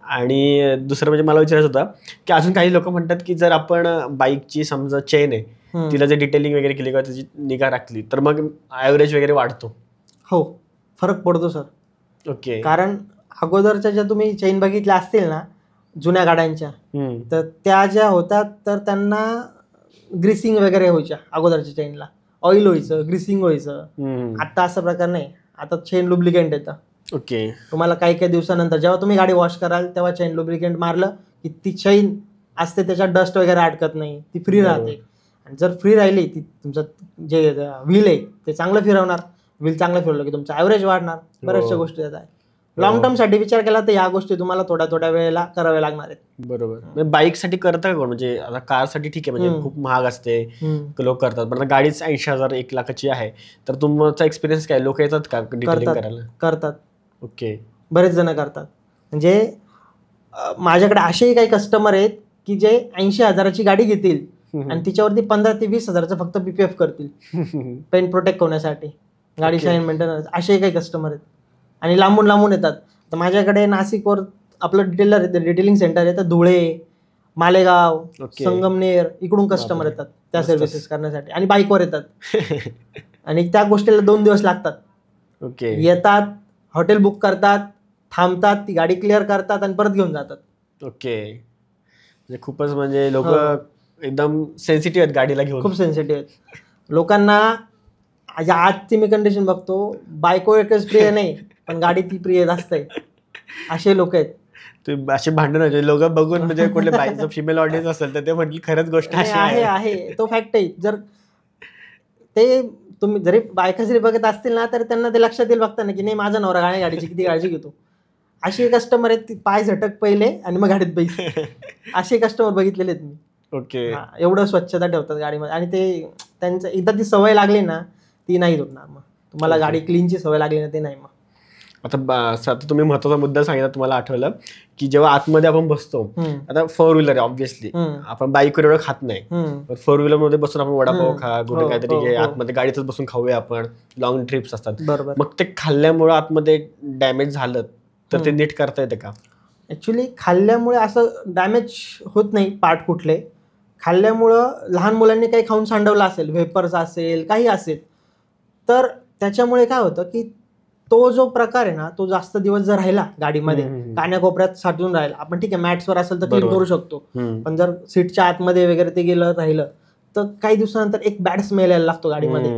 आणि दुसरं म्हणजे मला विचारायचं होतं की अजून काही लोक म्हणतात की जर आपण बाईकची समजा चेन आहे तिला जर डिटेलिंग वगैरे केली किंवा त्याची निगा राखली तर मग ॲव्हरेज वगैरे वाढतो. हो, फरक पडतो सर. ओके. कारण अगोदरच्या ज्या तुम्ही चेन बघितल्या असतील ना जुन्या गाड्यांच्या, तर त्या ज्या होतात तर त्यांना ग्रीसिंग वगैरे व्हायच्या. अगोदरच्या चेनला ऑइल व्हायचं, ग्रीसिंग व्हायचं. आता असं प्रकार नाही. आता चेन लुब्रिकेंट येतं. ओके. तुम्हाला काही दिवसानंतर जेव्हा तुम्ही गाडी वॉश कराल तेव्हा चेन लुब्रिकेंट मारलं की ती चेन असते त्याच्यात डस्ट वगैरे अडकत नाही, ती फ्री राहते. आणि जर फ्री राहिली ती तुमचं जे व्हील आहे ते चांगलं फिरवणार. व्हील चांगलं फिरवलं की तुमचं ॲव्हरेज वाढणार. बऱ्याचशा गोष्टी येत आहे. लॉंग टर्म साठी विचार केला तर या गोष्टी तुम्हाला थोड्या वेळेला कराव्या लागणार आहेत. बरोबर. बाईक साठी करता कोण? म्हणजे आता कार साठी ठीक आहे, म्हणजे खूप महाग असते, लोक करतात, पण गाडीच 80,000 1 लाखाची आहे, तर तुमचा एक्सपिरियन्स काय? लोक येतात का डिटेलिंग करायला? करतात. ओके. बरेच जण करतात. म्हणजे माझ्याकडे असेही काही कस्टमर आहेत की जे 80,000ची गाडी घेतील आणि तिच्यावरती 15 ते 20,000चं फक्त PPF करतील पेन प्रोटेक्ट होण्यासाठी, गाडी शाईन मेंटेनन्स. असेही काही कस्टमर आहेत आणि लांबून येतात. तर माझ्याकडे नाशिकवर आपलं डिटेलिंग सेंटर आहे, तर धुळे, मालेगाव, संगमनेर इकडून कस्टमर येतात त्या सर्व्हिसेस करण्यासाठी आणि बाईकवर येतात. आणि त्या गोष्टीला 2 दिवस लागतात. ओके. येतात, हॉटेल बुक करतात, थांबतात, ती गाडी क्लिअर करतात आणि परत घेऊन जातात. ओके. म्हणजे खूपच म्हणजे लोक एकदम सेन्सिटिव्ह आहेत गाडीला घेऊन. खूप सेन्सिटिव्ह आहेत. लोकांना आजची मी कंडिशन बघतो, बायको एकच प्रिय नाही पण गाडी ती प्रिय जास्त आहे, असे लोक आहेत. तुम्ही असे भांडण होते लोक बघून, म्हणजे कुठले बाईकचं फिमेल ऑडियन्स असेल तर ते म्हटली खरंच गोष्ट आहे, तो फॅक्ट आहे. जर ते तुम्ही जरी बायका जरी बघत असतील ना तर त्यांना ते लक्षात येईल बघताना की नाही माझा नवरा गाडीची किती काळजी घेतो. असे कस्टमर आहेत, पाय झटक पहिले आणि मग गाडीत बैस, असे कस्टमर बघितलेले आहेत मी. ओके. एवढं स्वच्छता ठेवतात गाडीमध्ये आणि ते त्यांचं एकदा ती सवय लागली ना ती नाही तुटणार. मग तुम्हाला गाडी क्लीनची सवय लागली ना ते नाही. मग आता तुम्ही महत्वाचा मुद्दा सांगितला, तुम्हाला आठवलं की जेव्हा आतमध्ये आपण बसतो, आता 4 व्हीलर आहे ऑब्व्हियसली, आपण बाईकवर एवढं खात नाही, 4 व्हीलर मध्ये बसून आपण वडापाव खा, कुठे काहीतरी आतमध्ये गाडीतच बसून खाऊया आपण, लॉंग ट्रिप्स असतात. मग ते खाल्ल्यामुळे आतमध्ये डॅमेज झालं तर ते नीट करता येतं का? ऍक्च्युली खाल्ल्यामुळे असं डॅमेज होत नाही पार्ट कुठले. खाल्ल्यामुळं लहान मुलांनी काही खाऊन सांडवलं असेल, वेपर्स असेल, काही असेल, तर त्याच्यामुळे काय होतं की तो जो प्रकार आहे ना तो जास्त दिवस जर राहिला गाडीमध्ये, कान्याकोपऱ्यात साठून राहिला, आपण ठीक आहे मॅट्सवर असेल तर क्लीन करू शकतो, पण जर सीटच्या आतमध्ये वगैरे ते राहिलं तर काही दिवसानंतर एक बॅड स्मेल यायला लागतो गाडीमध्ये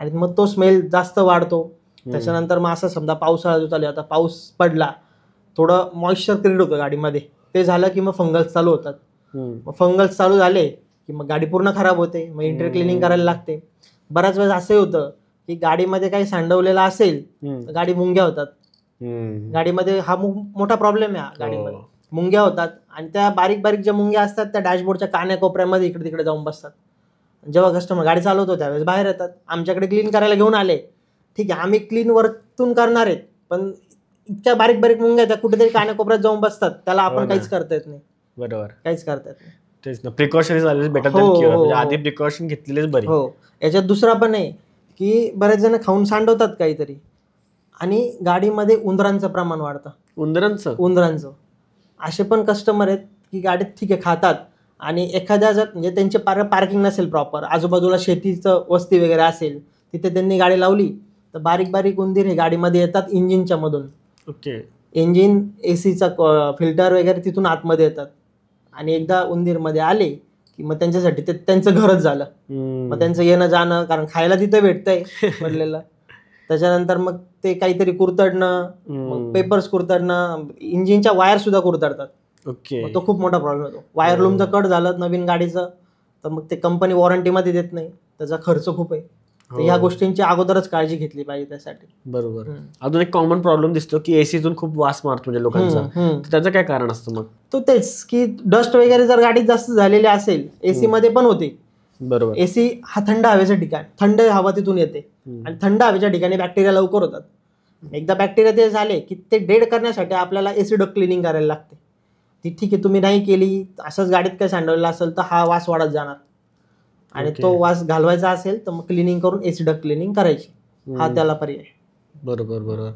आणि मग तो स्मेल जास्त वाढतो. त्याच्यानंतर मग असं समजा पावसाळा जो चालू, आता पाऊस पडला, थोडं मॉइश्चर क्रिएट होतं गाडीमध्ये, ते झालं की मग फंगल्स चालू होतात. मग फंगल्स चालू झाले की मग गाडी पूर्ण खराब होते, मग इंटेरियर क्लिनिंग करायला लागते. बऱ्याच वेळेस असंही होतं की गाडीमध्ये काही सांडवलेलं असेल तर गाडी मुंग्या होतात. गाडीमध्ये हा मोठा प्रॉब्लेम आहे. गाडीमध्ये मुंग्या होतात आणि त्या बारीक बारीक ज्या मुंग्या असतात त्या डॅशबोर्डच्या कान्याकोपऱ्यामध्ये इकडे तिकडे जाऊन बसतात. जेव्हा कस्टमर गाडी चालवतो त्यावेळेस बाहेर येतात, आमच्याकडे क्लीन करायला घेऊन आले, ठीक आहे आम्ही क्लीन वरतून करणार आहेत, पण इतक्या बारीक बारीक मुंग्या त्या कुठेतरी कान्याकोपऱ्यात जाऊन बसतात, त्याला आपण काहीच करता येत नाही. बरोबर, काहीच करता येत नाही. तेच ना, precaution is always better than cure. म्हणजे आधी प्रिकॉशन घेतलेलीच बरी. हो. याच्यात दुसरा पण आहे की बरेच जण खाऊन सांडवतात काहीतरी आणि गाडीमध्ये उंदरांचं प्रमाण वाढतं. उंदरांचं असे पण कस्टमर आहेत की गाडीत ठीक आहे खातात आणि एखाद्या जर म्हणजे त्यांचे पार्किंग नसेल प्रॉपर, आजूबाजूला शेतीचं वस्ती वगैरे असेल, तिथे त्यांनी गाडी लावली तर बारीक बारीक उंदीर हे गाडीमध्ये येतात इंजिनच्या मधून. ओके. इंजिन एसीचा फिल्टर वगैरे तिथून आतमध्ये येतात आणि एकदा उंदीरमध्ये आले की मग त्यांच्यासाठी ते त्यांचं घरच झालं. मग त्यांचं येणं जाणं, कारण खायला तिथं भेटतंय पडलेलं, त्याच्यानंतर मग ते काहीतरी कुरतडणं, पेपर्स कुरतडणं, इंजिनच्या वायर सुद्धा कुरतडतात. ओके. तो खूप मोठा प्रॉब्लेम होतो. वायर लूम जर कट झालं नवीन गाडीचं तर मग ते कंपनी वॉरंटीमध्ये देत नाही, त्याचा खर्च खूप आहे. तर ह्या गोष्टींची अगोदरच काळजी घेतली पाहिजे त्यासाठी. बरोबर. अजून एक कॉमन प्रॉब्लेम दिसतो की एसीतून खूप वास मारतो म्हणजे लोकांचा. तर त्याचं काय कारण असतं मग? तो तेच की डस्ट वगैरे जर गाडीत जास्त झालेली असेल, एसी मध्ये पण होते. बरोबर. एसी हा थंड हवेचं ठिकाण, थंड हवा तिथून येते आणि थंड हवेच्या ठिकाणी बॅक्टेरिया लवकर होतात. एकदा बॅक्टेरिया ते झाले की ते डेड करण्यासाठी आपल्याला एसी डक्ट क्लिनिंग करायला लागते. ती ठीक आहे, तुम्ही नाही केली, असंच गाडीत काय सांडवलेलं असेल तर हा वास वाढत जाणार आणि तो वास घालवायचा असेल तर मग क्लिनिंग करून एसी डक्ट क्लिनिंग करायची. हा त्याला पर्याय. बरोबर.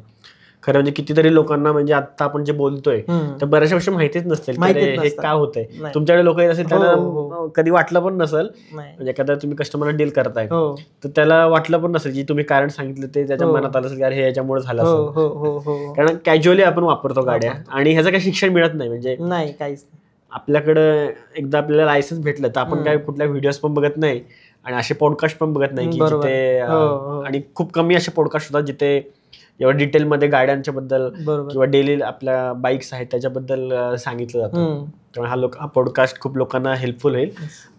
खरं म्हणजे कितीतरी लोकांना म्हणजे आता आपण जे बोलतोय तर बऱ्याचशा गोष्टी माहितीच नसतील हे का होतंय. तुमच्याकडे लोक येत असेल त्यांना कधी वाटलं पण नसेल, म्हणजे एखाद्या तुम्ही कस्टमरला डील करताय तर त्याला वाटलं पण नसेल की तुम्ही कारण सांगितलं ते त्याच्या मनात आलं असेल की हे याच्यामुळे झालं असेल. कारण कॅज्युअली आपण वापरतो गाड्या आणि ह्याचं काही शिक्षण मिळत नाही. म्हणजे नाही, काहीच आपल्याकडं एकदा आपल्याला लायसन्स भेटलं तर आपण काय कुठल्या व्हिडिओज पण बघत नाही आणि असे पॉडकास्ट पण बघत नाही की जिथे, आणि खूप कमी असे पॉडकास्ट होतात जिथे एवढं डिटेलमध्ये गाड्यांच्या बद्दल किंवा डेली आपल्या बाईक्स आहेत त्याच्याबद्दल सांगितलं जातं. त्यामुळे हा पॉडकास्ट खूप लोकांना हेल्पफुल होईल.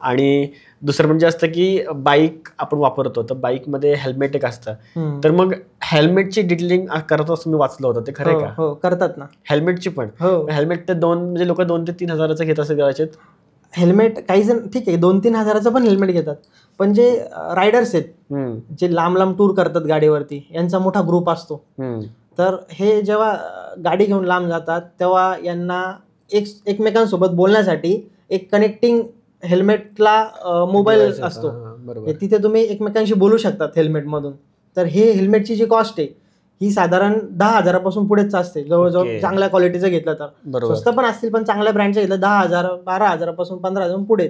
आणि दुसरं म्हणजे असतं की बाईक आपण वापरतो तर बाईकमध्ये हेल्मेट एक असतं, तर मग हेल्मेटची डिटेलिंग करत असं मी वाचलं होतं, ते खरं आहे का? करतात ना हेल्मेटची पण. हेल्मेट ते म्हणजे लोक 2 ते 3 हजाराचं घेत असेल कदाचित. हेल्मेट काही जण ठीक आहे 2-3 हजाराचं पण हेल्मेट घेतात, पण जे रायडर्स आहेत जे लांब लांब टूर करतात गाडीवरती, यांचा मोठा ग्रुप असतो. तर हे जेव्हा गाडी घेऊन लांब जातात तेव्हा यांना एकमेकांसोबत बोलण्यासाठी एक कनेक्टिंग हेल्मेटला मोबाईल असतो, तिथे तुम्ही एकमेकांशी बोलू शकतात हेल्मेटमधून. तर हे हेल्मेटची जी कॉस्ट आहे ही साधारण 10 हजारापासून पुढेच असते जवळजवळ. चांगल्या क्वालिटीचं घेतलं तर स्वस्त पण असतील, पण चांगल्या ब्रँडचं घेतलं 10,000 12,000पासून 15,000 पुढे.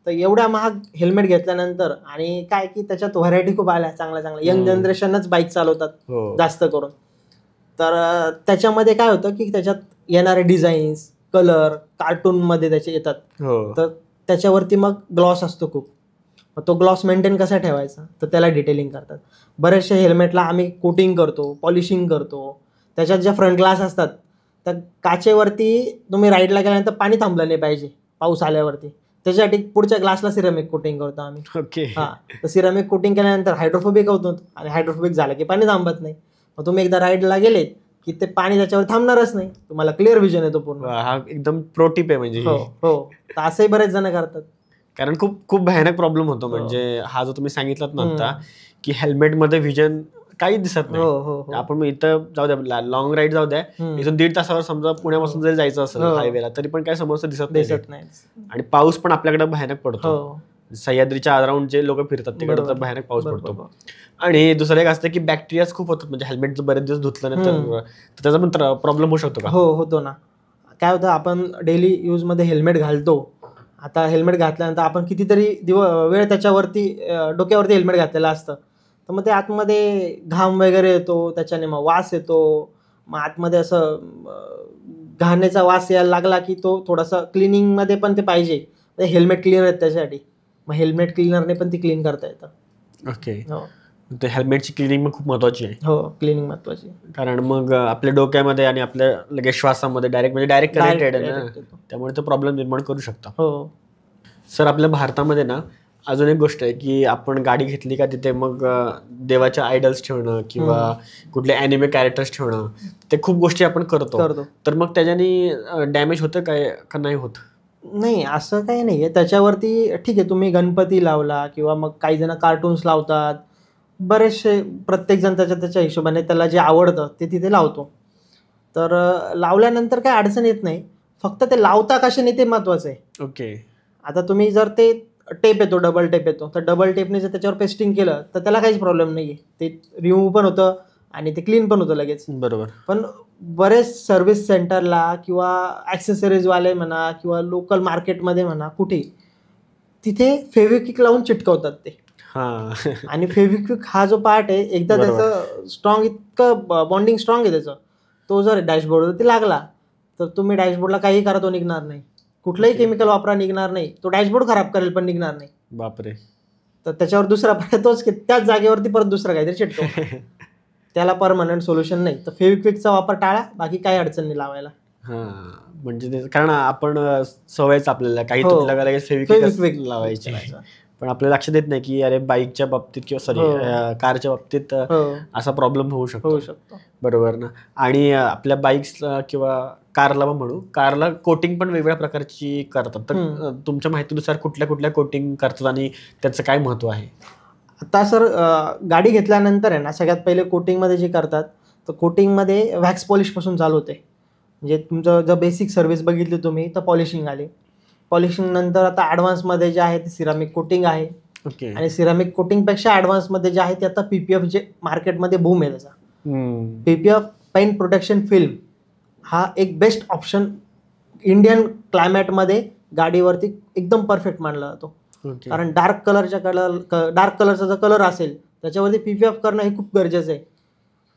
तर एवढ्या महाग हेल्मेट घेतल्यानंतर आणि काय की त्याच्यात व्हरायटी खूप आल्या चांगल्या यंग जनरेशनच बाईक चालवतात जास्त करून. तर त्याच्यामध्ये काय होतं की त्याच्यात येणारे डिझाईन्स, कलर कार्टूनमध्ये त्याचे येतात. तर त्याच्यावरती मग ग्लॉस असतो खूप. तो ग्लॉस मेंटेन कसा ठेवायचा तर त्याला डिटेलिंग करतात. बरेचशा हेल्मेटला आम्ही कोटिंग करतो, पॉलिशिंग करतो. त्याच्यात ज्या फ्रंट ग्लास असतात त्या काचेवरती तुम्ही राईडला गेल्यानंतर पाणी थांबलं नाही पाहिजे पाऊस आल्यावरती, त्याच्यासाठी पुढच्या ग्लासला सिरामिक कोटिंग करतो आम्ही. तर सिरामिक कोटिंग केल्यानंतर हायड्रोफोबिक होतो आणि हायड्रोफोबिक झालं की पाणी थांबत नाही. मग तुम्ही एकदा राईडला गेले की ते पाणी त्याच्यावर थांबणारच नाही, तुम्हाला क्लिअर व्हिजन येतो पूर्ण. हा एकदम प्रो टिप आहे म्हणजे. हो तर असंही बरेच जण करतात. कारण खूप भयानक प्रॉब्लेम होतो. म्हणजे हा जो तुम्ही सांगितलात ना आता की हेल्मेटमध्ये व्हिजन काही दिसत नाही. आपण इथं जाऊ द्या, लॉंग राईड जाऊ द्या, इथून 1.5 तासावर समजा पुण्यापासून जरी जायचं असेल हायवेला तरी पण काय समोरचं दिसत नाही. आणि पाऊस पण आपल्याकडे भयानक पडतो. सह्याद्रीच्या अराउंड जे लोक फिरतात तिकडे तर भयानक पाऊस पडतो. आणि दुसरं एक असतं की बॅक्टेरियाज खूप होतात. म्हणजे हेल्मेट जर बरेच दिवस धुतलं नाही तर त्याचा पण प्रॉब्लेम होऊ शकतो का? होतो ना. काय होतं, आपण डेली यूजमध्ये हेल्मेट घालतो. आता हेल्मेट घातल्यानंतर आपण कितीतरी वेळ त्याच्यावरती डोक्यावरती हेल्मेट घातलेलं असतं, तर मग ते आतमध्ये घाम वगैरे येतो, त्याच्याने मग वास येतो. मग आतमध्ये असं घाणेचा वास यायला लागला की तो थोडासा क्लिनिंगमध्ये पण ते पाहिजे. हेल्मेट क्लिनर आहेत त्याच्यासाठी, मग हेल्मेट क्लिनरने पण ती क्लीन करता येतं. ओके. तर हेल्मेटची क्लिनिंग खूप महत्वाची आहे. क्लिनिंग महत्वाची, कारण मग आपल्या डोक्यामध्ये आणि आपल्या लगेच श्वासामध्ये डायरेक्ट कनेक्टेड आहे ना, त्यामुळे तो प्रॉब्लेम निर्माण करू शकतो. सर, आपल्या भारतामध्ये ना अजून एक गोष्ट आहे की आपण गाडी घेतली का तिथे मग देवाच्या आयडल्स ठेवणं किंवा कुठले ॲनिमे कॅरेक्टर्स ठेवणं, ते खूप गोष्टी आपण करतो. तर मग त्याच्याने डॅमेज होतं काय का नाही होत? नाही, असं काही नाही आहे त्याच्यावरती. ठीक आहे, तुम्ही गणपती लावला किंवा मग काही जण कार्टून्स लावतात, बरेचसे प्रत्येकजण त्याच्या हिशोबाने त्याला जे आवडतं ते तिथे लावतो. तर लावल्यानंतर काही अडचण येत नाही, फक्त ते लावता कशाने ते महत्वाचं आहे. ओके. आता तुम्ही जर ते टेप येतो, डबल टेप येतो, तर डबल टेपने जर त्याच्यावर पेस्टिंग केलं तर त्याला काहीच प्रॉब्लेम नाही आहे. ते रिमूव्ह पण होतं आणि ते क्लीन पण होतं लगेच. बरोबर. पण बरेच सर्व्हिस सेंटरला किंवा ॲक्सेसरीजवाले म्हणा किंवा लोकल मार्केटमध्ये म्हणा कुठे, तिथे फेविक्विक लावून चिटकवतात ते. आणि फेविक्विक हा जो पार्ट आहे, एकदा त्याचं स्ट्रॉंग, इतकं बॉन्डिंग स्ट्रॉंग आहे त्याचं, तो जर डॅशबोर्डवरती लागला तर तुम्ही डॅशबोर्डला काही करा तो निघणार नाही. कुठलंही केमिकल वापरा निघणार नाही. तो डॅशबोर्ड खराब करेल पण निघणार नाही. बापरे. तर त्याच्यावर दुसरा पार्ट तोच की त्याच जागेवरती परत दुसरा काहीतरी चिटकव. त्याला परमनंट सोल्युशन नाही. तर फेविक्विकचा वापर टाळा, बाकी काही अडचण नाही लावायला. म्हणजे कारण आपण सवयच आपल्याला काही तुटलं का लगेच फेविक्विक लावायची. पण आपल्याला लक्षात येत नाही की अरे बाईकच्या बाबतीत किंवा सॉरी कारच्या बाबतीत असा प्रॉब्लेम होऊ शकतो. बरोबर ना. आणि आपल्या बाईक्स किंवा कारला म्हणू, कारला कोटिंग पण वेगवेगळ्या प्रकारची करतात. तर तुमच्या माहितीनुसार कुठल्या कुठल्या कोटिंग करतात आणि त्याचं काय महत्व आहे? आता सर गाडी घेतल्यानंतर आहे ना, सगळ्यात पहिले कोटिंगमध्ये जे करतात, तर कोटिंगमध्ये वॅक्स पॉलिशपासून चालू होते. म्हणजे तुमचं जर बेसिक सर्व्हिस बघितली तुम्ही तर पॉलिशिंग आली. पॉलिशिंग नंतर आता ॲडव्हान्समध्ये जे आहे ते सिरामिक कोटिंग आहे. आणि सिरामिक कोटिंगपेक्षा ॲडव्हान्समध्ये जे आहे ते आता PPF जे मार्केटमध्ये बूम आहे त्याचा. PPF पेंट प्रोटेक्शन फिल्म हा एक बेस्ट ऑप्शन इंडियन क्लायमॅटमध्ये गाडीवरती एकदम परफेक्ट मानला जातो. कारण डार्क कलरचा जो कलर असेल त्याच्यावरती PPF करणं हे खूप गरजेचं आहे.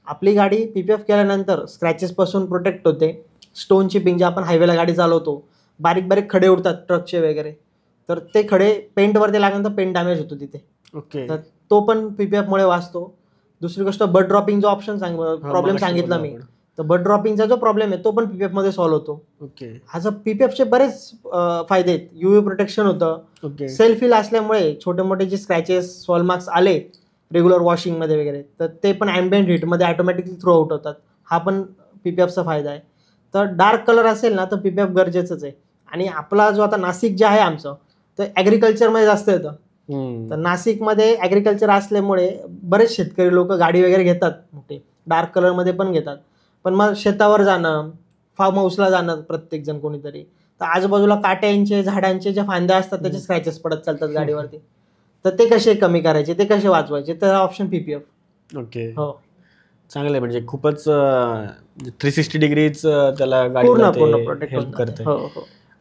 आपली गाडी PPF केल्यानंतर स्क्रॅचेसपासून प्रोटेक्ट होते. स्टोन चिपिंग जे आपण हायवेला गाडी चालवतो, बारीक बारीक खडे उडतात ट्रकचे वगैरे, तर ते खडे पेंटवरती लागल्यानंतर पेंट डॅमेज होतो तिथे. तर तो पण PPF मुळे वाचतो. दुसरी गोष्ट बड ड्रॉपिंग जो ऑप्शन प्रॉब्लेम सांगितला मी, तर बड ड्रॉपिंगचा जो प्रॉब्लेम आहे तो पण PPF मध्ये सॉल्व्ह होतो. असं PPFचे बरेच फायदे आहेत. UV प्रोटेक्शन होतं. सेल्फ फिल असल्यामुळे छोटे मोठे जे स्क्रॅचेस सॉल मार्क्स आले रेग्युलर वॉशिंगमध्ये वगैरे, तर ते पण ॲम्बियंट हीटमध्ये ऑटोमॅटिकली थ्रो आउट होतात. हा पण PPFचा फायदा आहे. तर डार्क कलर असेल ना तर PPF गरजेचंच आहे. आणि आपला जो आता नाशिक जे आहे आमचं, तर ॲग्रिकल्चरमध्ये जास्त येतं. तर नाशिकमध्ये ॲग्रिकल्चर असल्यामुळे बरेच शेतकरी लोक गाडी वगैरे घेतात, मोठे डार्क कलरमध्ये पण घेतात. पण मग शेतावर जाणं, फार्म हाऊसला जाणं प्रत्येकजण कोणीतरी, तर आजूबाजूला काट्यांचे झाडांचे ज्या फांद्या असतात त्याचे स्क्रॅचेस पडत चालतात गाडीवरती. तर ते कसे कमी करायचे, ते कसे वाचवायचे, तर ऑप्शन PPF. हो, चांगलं आहे. म्हणजे खूपच 360 डिग्रीज त्याला गाडीला हेल्प करते.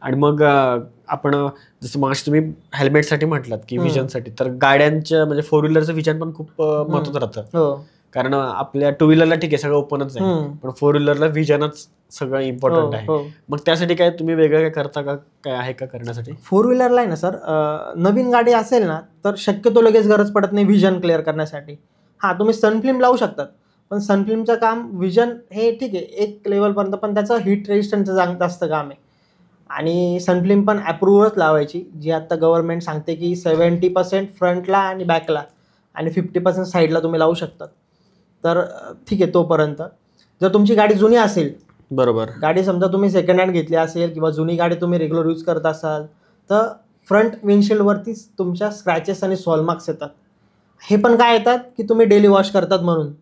आणि मग आपण जसं मग तुम्ही हेल्मेटसाठी म्हटलात की विजनसाठी, तर गाड्यांच्या म्हणजे 4 व्हीलरचं विजन पण खूप महत्त्वाचं राहतं. कारण आपल्या 2 व्हीलरला ठीक आहे सगळं ओपनच आहे, पण 4 व्हीलरला विजनच सगळं इम्पॉर्टंट आहे. मग त्यासाठी काय तुम्ही वेगळं काय करता का, काय आहे का करण्यासाठी? 4 व्हीलरला आहे ना सर, नवीन गाडी असेल ना तर शक्यतो लगेच गरज पडत नाही विजन क्लिअर करण्यासाठी. तुम्ही सनफिल्म लावू शकतात, पण सनफिल्मचं काम विजन हे ठीक आहे एक लेवलपर्यंत, पण त्याचं हीट रेजिस्टन्सचं जास्त काम आहे. आणि सनफिल्म पण अप्रूव्हच लावायची, जी आता गव्हर्नमेंट सांगते की 70% फ्रंटला आणि बॅकला आणि 50% साईडला तुम्ही लावू शकतात. तर ठीक आहे तोपर्यंत. जर तुमची गाडी जुनी असेल, बरोबर, गाडी समजा तुम्ही सेकंड हँड घेतली असेल किंवा जुनी गाडी तुम्ही रेग्युलर यूज करत असाल, तर फ्रंट विंडशील्डवरतीच तुमच्या स्क्रॅचेस आणि सॉल मार्क्स येतात. हे पण काय येतात की तुम्ही डेली वॉश करतात म्हणून.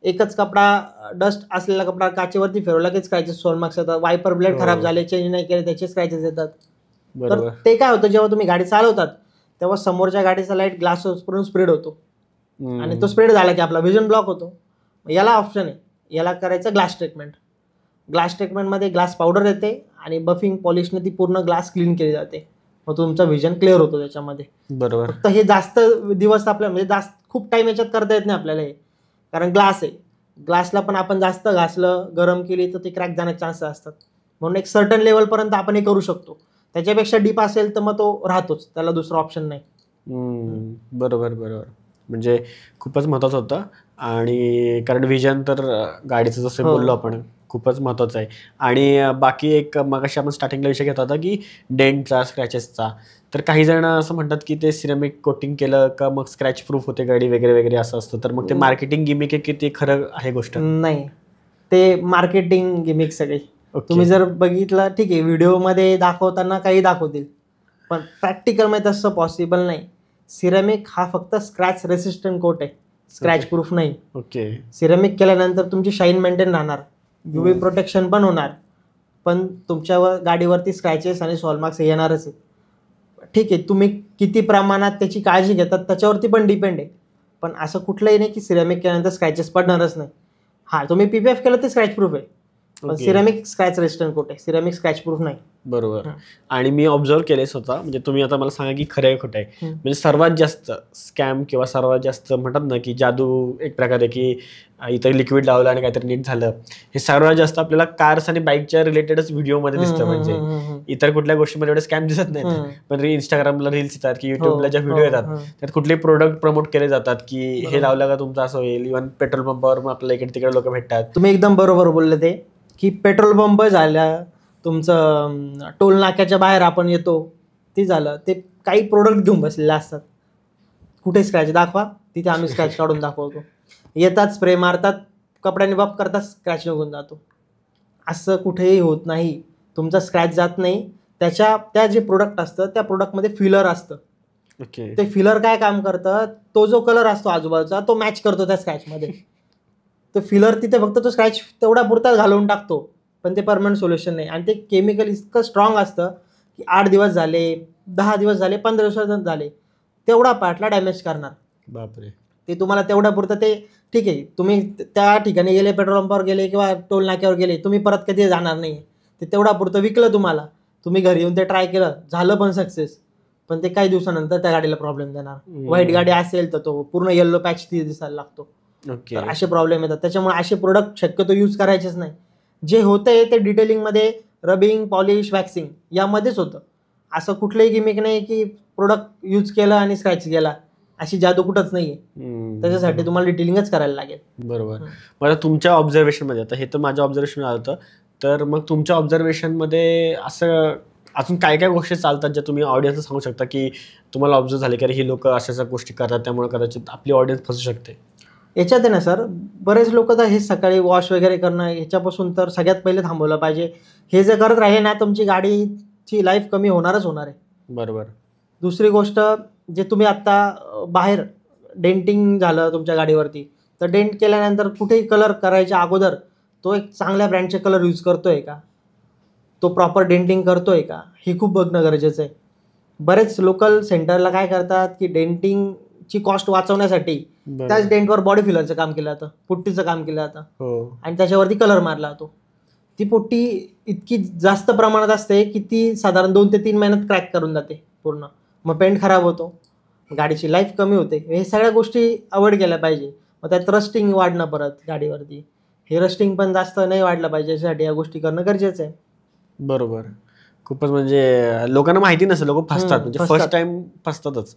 एकच कपडा, डस्ट असलेला कपडा काचेवरती फिरवला की स्क्रॅचेस सॉल मार्क्स येतात. वायपर ब्लेड खराब झाले, चेंज नाही केले, त्याचे स्क्रॅचेस येतात. तर ते काय होतं, जेव्हा तुम्ही गाडी चालवतात तेव्हा समोरच्या गाडीचा लाईट ग्लासवरून स्प्रेड होतो आणि तो स्प्रेड झाला की आपला विजन ब्लॉक होतो. याला ऑप्शन आहे, याला करायचं ग्लास ट्रीटमेंट. ग्लास ट्रीटमेंटमध्ये ग्लास पावडर येते आणि बफिंग पॉलिशने ती पूर्ण ग्लास क्लीन केली जाते. मग तुमचा विजन क्लिअर होतो त्याच्यामध्ये. बरोबर. फक्त हे जास्त दिवस आपल्या म्हणजे जास्त खूप टाईम याच्यात करता येत नाही आपल्याला, हे कारण ग्लास आहे. ग्लासला पण आपण जास्त घासलं, गरम केली तर ते क्रॅक जाण्याचे चान्सेस असतात. म्हणून एक सर्टन लेवलपर्यंत आपण हे करू शकतो. त्याच्यापेक्षा डीप असेल तर मग तो राहतोच, त्याला दुसरा ऑप्शन नाही. बरोबर बरोबर. म्हणजे खूपच महत्त्वाचं होतं. आणि कारण विजन तर गाडीचं जसं बोललो आपण खूपच महत्त्वाचं आहे. आणि बाकी एक मगाशी आपण स्टार्टिंगला विषय घेत होता की डेंटचा, स्क्रॅचेसचा, तर काही जण असं म्हणतात की ते सिरेमिक कोटिंग केलं का मग स्क्रॅच प्रूफ होते गाडी वगैरे वगैरे असं असतं. तर मग ते मार्केटिंग गिमिक आहे की ते खरं आहे गोष्ट? नाही, ते मार्केटिंग गिमिक सगळी. तुम्ही जर बघितलं ठीक आहे, व्हिडिओमध्ये दाखवताना काही दाखवतील, पण प्रॅक्टिकलमध्ये तसं पॉसिबल नाही. सिरेमिक हा फक्त स्क्रॅच रेसिस्टंट कोट आहे, स्क्रॅच प्रूफ नाही. सिरेमिक केल्यानंतर तुमची शाईन मेंटेन राहणार, UV प्रोटेक्शन पण होणार, पण तुमच्यावर गाडीवरती स्क्रॅचेस आणि सॉल मार्क्स येणारच आहे. ठीक आहे, तुम्ही किती प्रमाणात त्याची काळजी घेतात त्याच्यावरती पण डिपेंड आहे. पण असं कुठलंही नाही की सिरेमिक केल्यानंतर स्क्रॅचेस पडणारच नाही. तुम्ही PPF केलं ते स्क्रॅच प्रूफ आहे, पण सिरेमिक स्क्रॅच रेसिस्टंट कोट आहे, सिरेमिक स्क्रॅच प्रूफ नाही. बरोबर. आणि मी ऑब्झर्व केले स्वतः, म्हणजे तुम्ही आता मला सांगा की खरं आहे खोटं आहे. म्हणजे सर्वात जास्त स्कॅम किंवा सर्वात जास्त म्हणतात ना की जादू एक प्रकारे, की इथं लिक्विड लावलं आणि काहीतरी नीट झालं, हे सर्वात जास्त आपल्याला कार्स आणि बाईकच्या रिलेटेडच व्हिडिओमध्ये दिसतं. म्हणजे इतर कुठल्या गोष्टीमध्ये एवढे स्कॅम दिसत नाहीत. पण इंस्टाग्रामला रील्स येतात की युट्यूबला ज्या व्हिडिओ येतात त्यात कुठले प्रोडक्ट प्रमोट केले जातात की हे लावलं का तुमचं असं होईल. इव्हन पेट्रोल पंपावर मग आपल्याला इकडे तिकडे लोक भेटतात. तुम्ही एकदम बरोबर बोलले ते, की पेट्रोल पंप झाल्या, तुमचं टोल नाक्याच्या बाहेर आपण येतो ते झालं, ते काही प्रोडक्ट घेऊन बसलेले असतात. कुठे स्क्रॅच दाखवा, तिथे आम्ही स्क्रॅच काढून दाखवतो. येतात, स्प्रे मारतात, कपड्याने बाप करतात, स्क्रॅच निघून जातो. असं कुठेही होत नाही. तुमचा स्क्रॅच जात नाही. त्या जे प्रोडक्ट असतं त्या प्रोडक्टमध्ये फिलर असतं. ते फिलर काय काम करतं, तो जो कलर असतो आजूबाजूचा तो मॅच करतो त्या स्क्रॅचमध्ये. तो फिलर तिथे फक्त तो स्क्रॅच तेवढा पुरता घालवून टाकतो, पण ते परमनंट सोल्युशन नाही. आणि ते केमिकल इतकं स्ट्रॉंग असतं की 8 दिवस झाले, 10 दिवस झाले, 15 दिवस झाले, तेवढा पार्टला डॅमेज करणार. बापरे. ते तुम्हाला तेवढ्या पुरतं ते ठीक आहे, तुम्ही त्या ठिकाणी गेले, पेट्रोल पंपावर गेले किंवा टोल नाक्यावर गेले, तुम्ही परत कधी जाणार नाही. ते तेवढा पुरतं विकलं तुम्हाला, तुम्ही घरी येऊन ते ट्राय केलं, झालं पण सक्सेस, पण ते काही दिवसानंतर त्या गाडीला प्रॉब्लेम देणार. व्हाईट गाडी असेल तर तो पूर्ण येल्लो पॅच दिसायला लागतो. तर असे प्रॉब्लेम येतात. त्याच्यामुळे असे प्रोडक्ट शक्यतो यूज करायचेच नाही. जे होतंय ते डिटेलिंगमध्ये रबिंग, पॉलिश, वॅक्सिंग यामध्येच होतं. असं कुठलंही गिमिक नाही की प्रोडक्ट यूज केलं आणि स्क्रॅच गेला, अशी जादू कुठंच नाहीये. त्याच्यासाठी तुम्हाला डिटेलिंगच करायला लागेल. बरोबर. मला तुमच्या ऑब्झर्वेशनमध्ये, आता हे तर माझ्या ऑब्झर्वेशन आलं होतं, तर मग तुमच्या ऑब्झर्वेशनमध्ये असं अजून काय काय गोष्टी चालतात ज्या तुम्ही ऑडियन्सला सांगू शकता की तुम्हाला ऑब्झर्व झाले की ही लोक अशा गोष्टी करतात त्यामुळे कदाचित आपली ऑडियन्स फसू शकते? याच्यात आहे ना सर, बरेच लोक तर हे सकाळी वॉश वगैरे करणं ह्याच्यापासून तर सगळ्यात पहिले थांबवलं पाहिजे. हे जे करत राहिले ना, तुमची गाडीची लाईफ कमी होणारच होणार आहे. बरोबर. दुसरी गोष्ट, जे तुम्ही आत्ता बाहेर डेंटिंग झालं तुमच्या गाडीवरती, तर डेंट केल्यानंतर कुठेही कलर करायच्या अगोदर तो एक चांगल्या ब्रँडचे कलर यूज करतोय का, तो प्रॉपर डेंटिंग करतोय का, हे खूप बघणं गरजेचं आहे. बरेच लोकल सेंटरला काय करतात की डेंटिंगची कॉस्ट वाचवण्यासाठी त्याच डेंटवर बॉडी फिलरचं काम केलं जातं, पुट्टीचं काम केलं जातं आणि त्याच्यावरती कलर मारला जातो. ती पुट्टी इतकी जास्त प्रमाणात असते की ती साधारण 2 ते 3 महिन्यात क्रॅक करून जाते पूर्ण. मग पेंट खराब होतो, गाडीची लाईफ कमी होते. हे सगळ्या गोष्टी अवॉइड केल्या पाहिजे. मग त्यात रस्टिंग वाढणं परत गाडीवरती, हे रस्टिंग पण जास्त नाही वाढलं पाहिजे. यासाठी या गोष्टी करणं गरजेचं आहे. बरोबर. खूपच म्हणजे लोकांना माहिती नसेल, लोक फसतात, म्हणजे फर्स्ट टाइम फसतातच.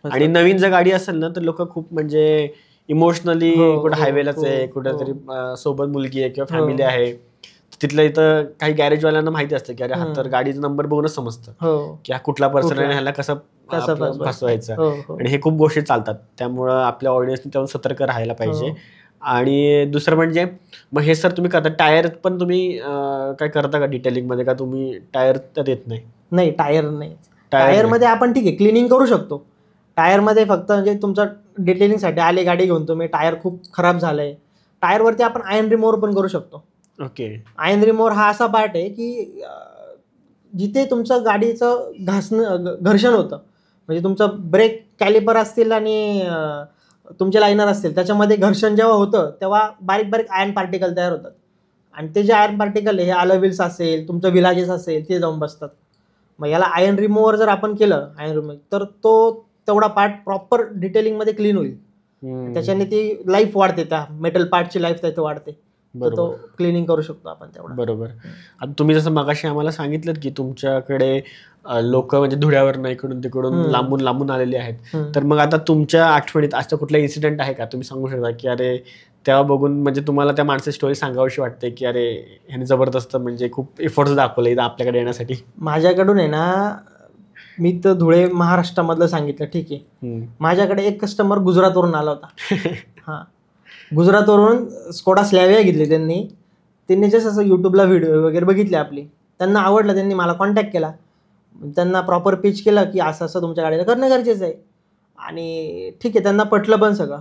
आणि नवीन जर गाडी असेल ना तर लोक खूप म्हणजे इमोशनली कुठे हायवेलाच आहे, कुठेतरी सोबत मुलगी आहे किंवा फॅमिली आहे, तिथल्या इथं काही गॅरेजवाल्यांना माहिती असतं की अरे हा तर गाडीचा नंबर बघूनच समजतं की हा कुठला पर्सन आहे, ह्याला कसं फसवायचं. आणि हे खूप गोष्टी चालतात, त्यामुळं आपल्या ऑडियन्सने त्यावर सतर्क राहायला पाहिजे. आणि दुसरं म्हणजे मग हे सर तुम्ही करता, टायर पण तुम्ही काय करता का डिटेलिंगमध्ये, का तुम्ही टायर तर देत नाही? नाही, टायर नाही. टायरमध्ये आपण ठीक आहे क्लिनिंग करू शकतो. टायरमध्ये फक्त म्हणजे तुमचं डिटेलिंगसाठी आले गाडी घेऊन तुम्ही, टायर खूप खराब झालंय, टायरवरती आपण आयर्न रिमूव्हर पण करू शकतो. आयर्न रिमूव्हर हा असा पार्ट आहे की जिथे तुमचं गाडीचं घर्षण होतं, म्हणजे तुमचं ब्रेक कॅलिपर असतील आणि तुमचे लायनर असतील, त्याच्यामध्ये घर्षण जेव्हा होतं तेव्हा बारीक बारीक आयर्न पार्टिकल तयार होतात. आणि ते जे आयर्न पार्टिकल आहे, हे अलॉय असेल, तुमचं विलाजेस असेल, ते जाऊन बसतात. मग याला आयर्न रिमूव्हर जर आपण केलं, आयर्न रिमूव्हर, तर तो तेवढा पार्ट प्रॉपर डिटेलिंगमध्ये क्लीन होईल. त्याच्याने ती लाईफ वाढते, त्या मेटल पार्टची लाईफ त्यात वाढते. तो क्लिनिंग करू शकतो आपण तेवढा. बरोबर. आता तुम्ही जसं मगाशी आम्हाला सांगितलं की तुमच्याकडे लोक म्हणजे धुळ्यावरनं इकडून तिकडून लांबून लांबून आलेले आहेत, तर मग आता तुमच्या आठवणीत असं कुठला इन्सिडेंट आहे का, तुम्ही सांगू शकता की अरे तेव्हा बघून म्हणजे तुम्हाला त्या माणसाची स्टोरी सांगावीशी वाटते की अरे ह्याने जबरदस्त म्हणजे खूप एफर्ट्स दाखवले इथं आपल्याकडे येण्यासाठी? माझ्याकडून आहे ना, मी तर धुळे महाराष्ट्रामधलं सांगितलं, ठीक आहे. माझ्याकडे एक कस्टमर गुजरातवरून आला होता. हां, गुजरातवरून स्कोडा स्लॅविया घेतली त्यांनी जसं असं यूट्यूबला व्हिडिओ वगैरे बघितले आपली, त्यांना आवडलं, त्यांनी मला कॉन्टॅक्ट केला, त्यांना प्रॉपर पिच केलं की असं असं तुमच्या गाडीला करणं गरजेचं आहे. आणि ठीक आहे, त्यांना पटलं पण सगळं.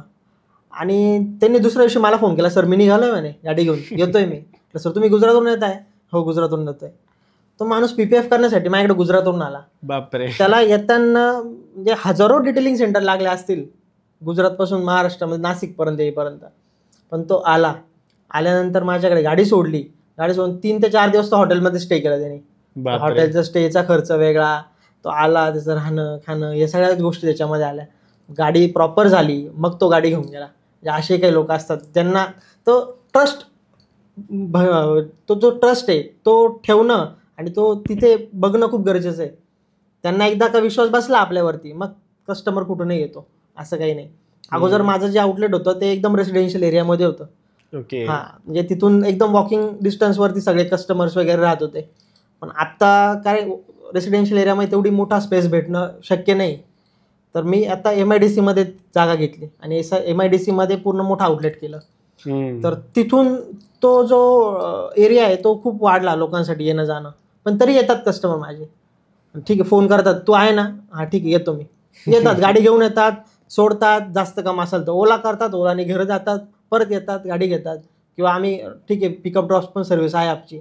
आणि त्यांनी दुसऱ्या दिवशी मला फोन केला, सर मी निघालोय म्हणे गाडी घेऊन, येतोय मी. सर तुम्ही गुजरातवरून येत आहे? हो, गुजरातवरून येतोय. तो माणूस PPF करण्यासाठी माझ्याकडे गुजरातवरून आला. बापरे. त्याला येताना म्हणजे हजारो डिटेलिंग सेंटर लागले असतील गुजरातपासून महाराष्ट्रामध्ये नाशिकपर्यंत येईपर्यंत, पण तो आल्यानंतर माझ्याकडे गाडी सोडून 3 ते 4 दिवस तो हॉटेलमध्ये स्टे केला त्यांनी. हॉटेलचा स्टेचा खर्च वेगळा, तो आला, त्याचं राहणं खाणं या सगळ्या गोष्टी त्याच्यामध्ये आल्या. गाडी प्रॉपर झाली, मग तो गाडी घेऊन गेला. म्हणजे असे काही लोक असतात ज्यांना तो जो ट्रस्ट आहे तो ठेवणं आणि तो तिथे बघणं खूप गरजेचं आहे. त्यांना एकदा का विश्वास बसला आपल्यावरती, मग कस्टमर कुठूनही येतो, असं काही नाही. अगोदर माझं जे आउटलेट होतं ते एकदम रेसिडेन्शियल एरियामध्ये होतं. हां, म्हणजे तिथून एकदम वॉकिंग डिस्टन्सवरती सगळे कस्टमर्स वगैरे राहत होते. पण आत्ता काय रेसिडेन्शियल एरियामध्ये तेवढी मोठा स्पेस भेटणं शक्य नाही. तर मी आता MIDC मध्ये जागा घेतली आणि MIDC मध्ये पूर्ण मोठं आउटलेट केलं. तर तिथून तो जो एरिया आहे तो खूप वाढला लोकांसाठी येणं जाणं. पण तरी येतात कस्टमर माझे, ठीक आहे, फोन करतात, तू आहे ना, हा ठीक आहे येतो मी. येतात, गाडी घेऊन येतात, सोडतात, जास्त काम असेल तर ओला करतात, ओलाने घरं जातात, परत येतात, गाडी घेतात. किंवा आम्ही ठीक आहे पिकअप ड्रॉप पण सर्व्हिस आहे आमची.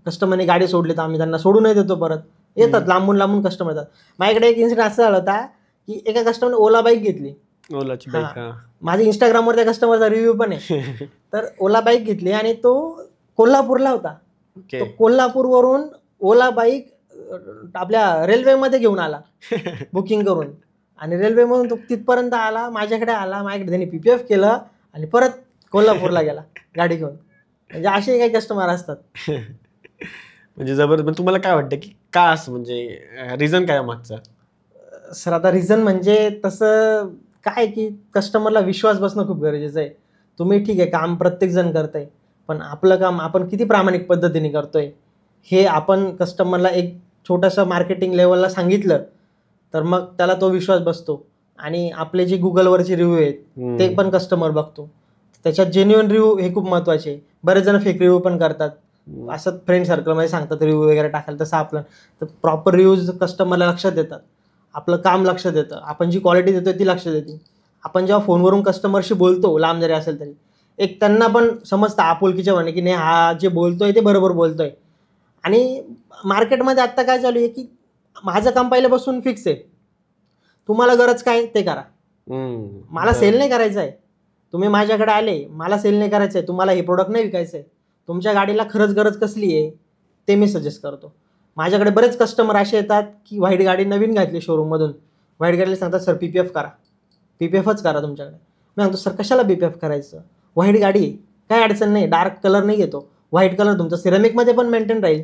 कस्टमरने गाडी सोडली तर आम्ही त्यांना सोडूनही देतो, परत येतात, लांबून लांबून कस्टमर येतात. माझ्याकडे एक इन्सिडेंट असं झाला होता की एका कस्टमरने ओला बाईक घेतली. ओलाची बाईक. माझ्या इंस्टाग्रामवर त्या कस्टमरचा रिव्ह्यू पण आहे. तर ओला बाईक घेतली आणि तो कोल्हापूरला होता. तो कोल्हापूरवरून ओला बाईक आपल्या रेल्वेमध्ये घेऊन आला बुकिंग करून, आणि रेल्वेमधून तो तिथपर्यंत आला, माझ्याकडे आला, माझ्याकडे त्यांनी PPF केलं आणि परत कोल्हापूरला गेला गाडी घेऊन. म्हणजे असे काही कस्टमर असतात. म्हणजे जबरदस्त. तुम्हाला काय वाटतं की का असं, म्हणजे रिझन काय मागचं? सर आता रिझन म्हणजे तसं काय की कस्टमरला विश्वास बसणं खूप गरजेचं आहे. तुम्ही ठीक आहे काम प्रत्येकजण करताय, पण आपलं काम आपण किती प्रामाणिक पद्धतीने करतोय हे आपण कस्टमरला एक छोटंसं मार्केटिंग लेवलला सांगितलं तर मग त्याला तो विश्वास बसतो. आणि आपले जे गुगलवरचे रिव्ह्यू आहेत ते पण कस्टमर बघतो, त्याच्यात जेन्युइन रिव्ह्यू हे खूप महत्त्वाचे आहे. बरेच जण फेक रिव्ह्यू पण करतात, असं फ्रेंड सर्कलमध्ये सांगतात रिव्ह्यू वगैरे टाकायला, तसं आपलं तर प्रॉपर रिव्ह्यूज कस्टमरला लक्षात येतात, आपलं काम लक्षात येतं, आपण जी क्वालिटी देतोय ती लक्षात येते. आपण जेव्हा फोनवरून कस्टमरशी बोलतो, लांब जरी असेल तरी एक त्यांना पण समजतं आपुलकीच्या म्हणे की नाही हा जे बोलतोय ते बरोबर बोलतोय. आणि मार्केटमध्ये आत्ता काय चालू आहे की माझं काम पहिल्यापासून फिक्स आहे, तुम्हाला गरज काय ते करा, मला सेल नाही करायचं आहे. तुम्ही माझ्याकडे आले, मला सेल नाही करायचं आहे, तुम्हाला हे प्रोडक्ट नाही विकायचं आहे, तुमच्या गाडीला खरंच गरज कसली आहे ते मी सजेस्ट करतो. माझ्याकडे बरेच कस्टमर असे येतात की व्हाईट गाडी नवीन घातली शोरूममधून, व्हाईट गाडीला सांगतात सर PPF करा, PPFच करा तुमच्याकडे. मी सांगतो सर कशाला PPF करायचं, व्हाईट गाडी काय अडचण नाही, डार्क कलर नाही येतो, व्हाईट कलर तुमचा सिरेमिकमध्ये पण मेंटेन राहील,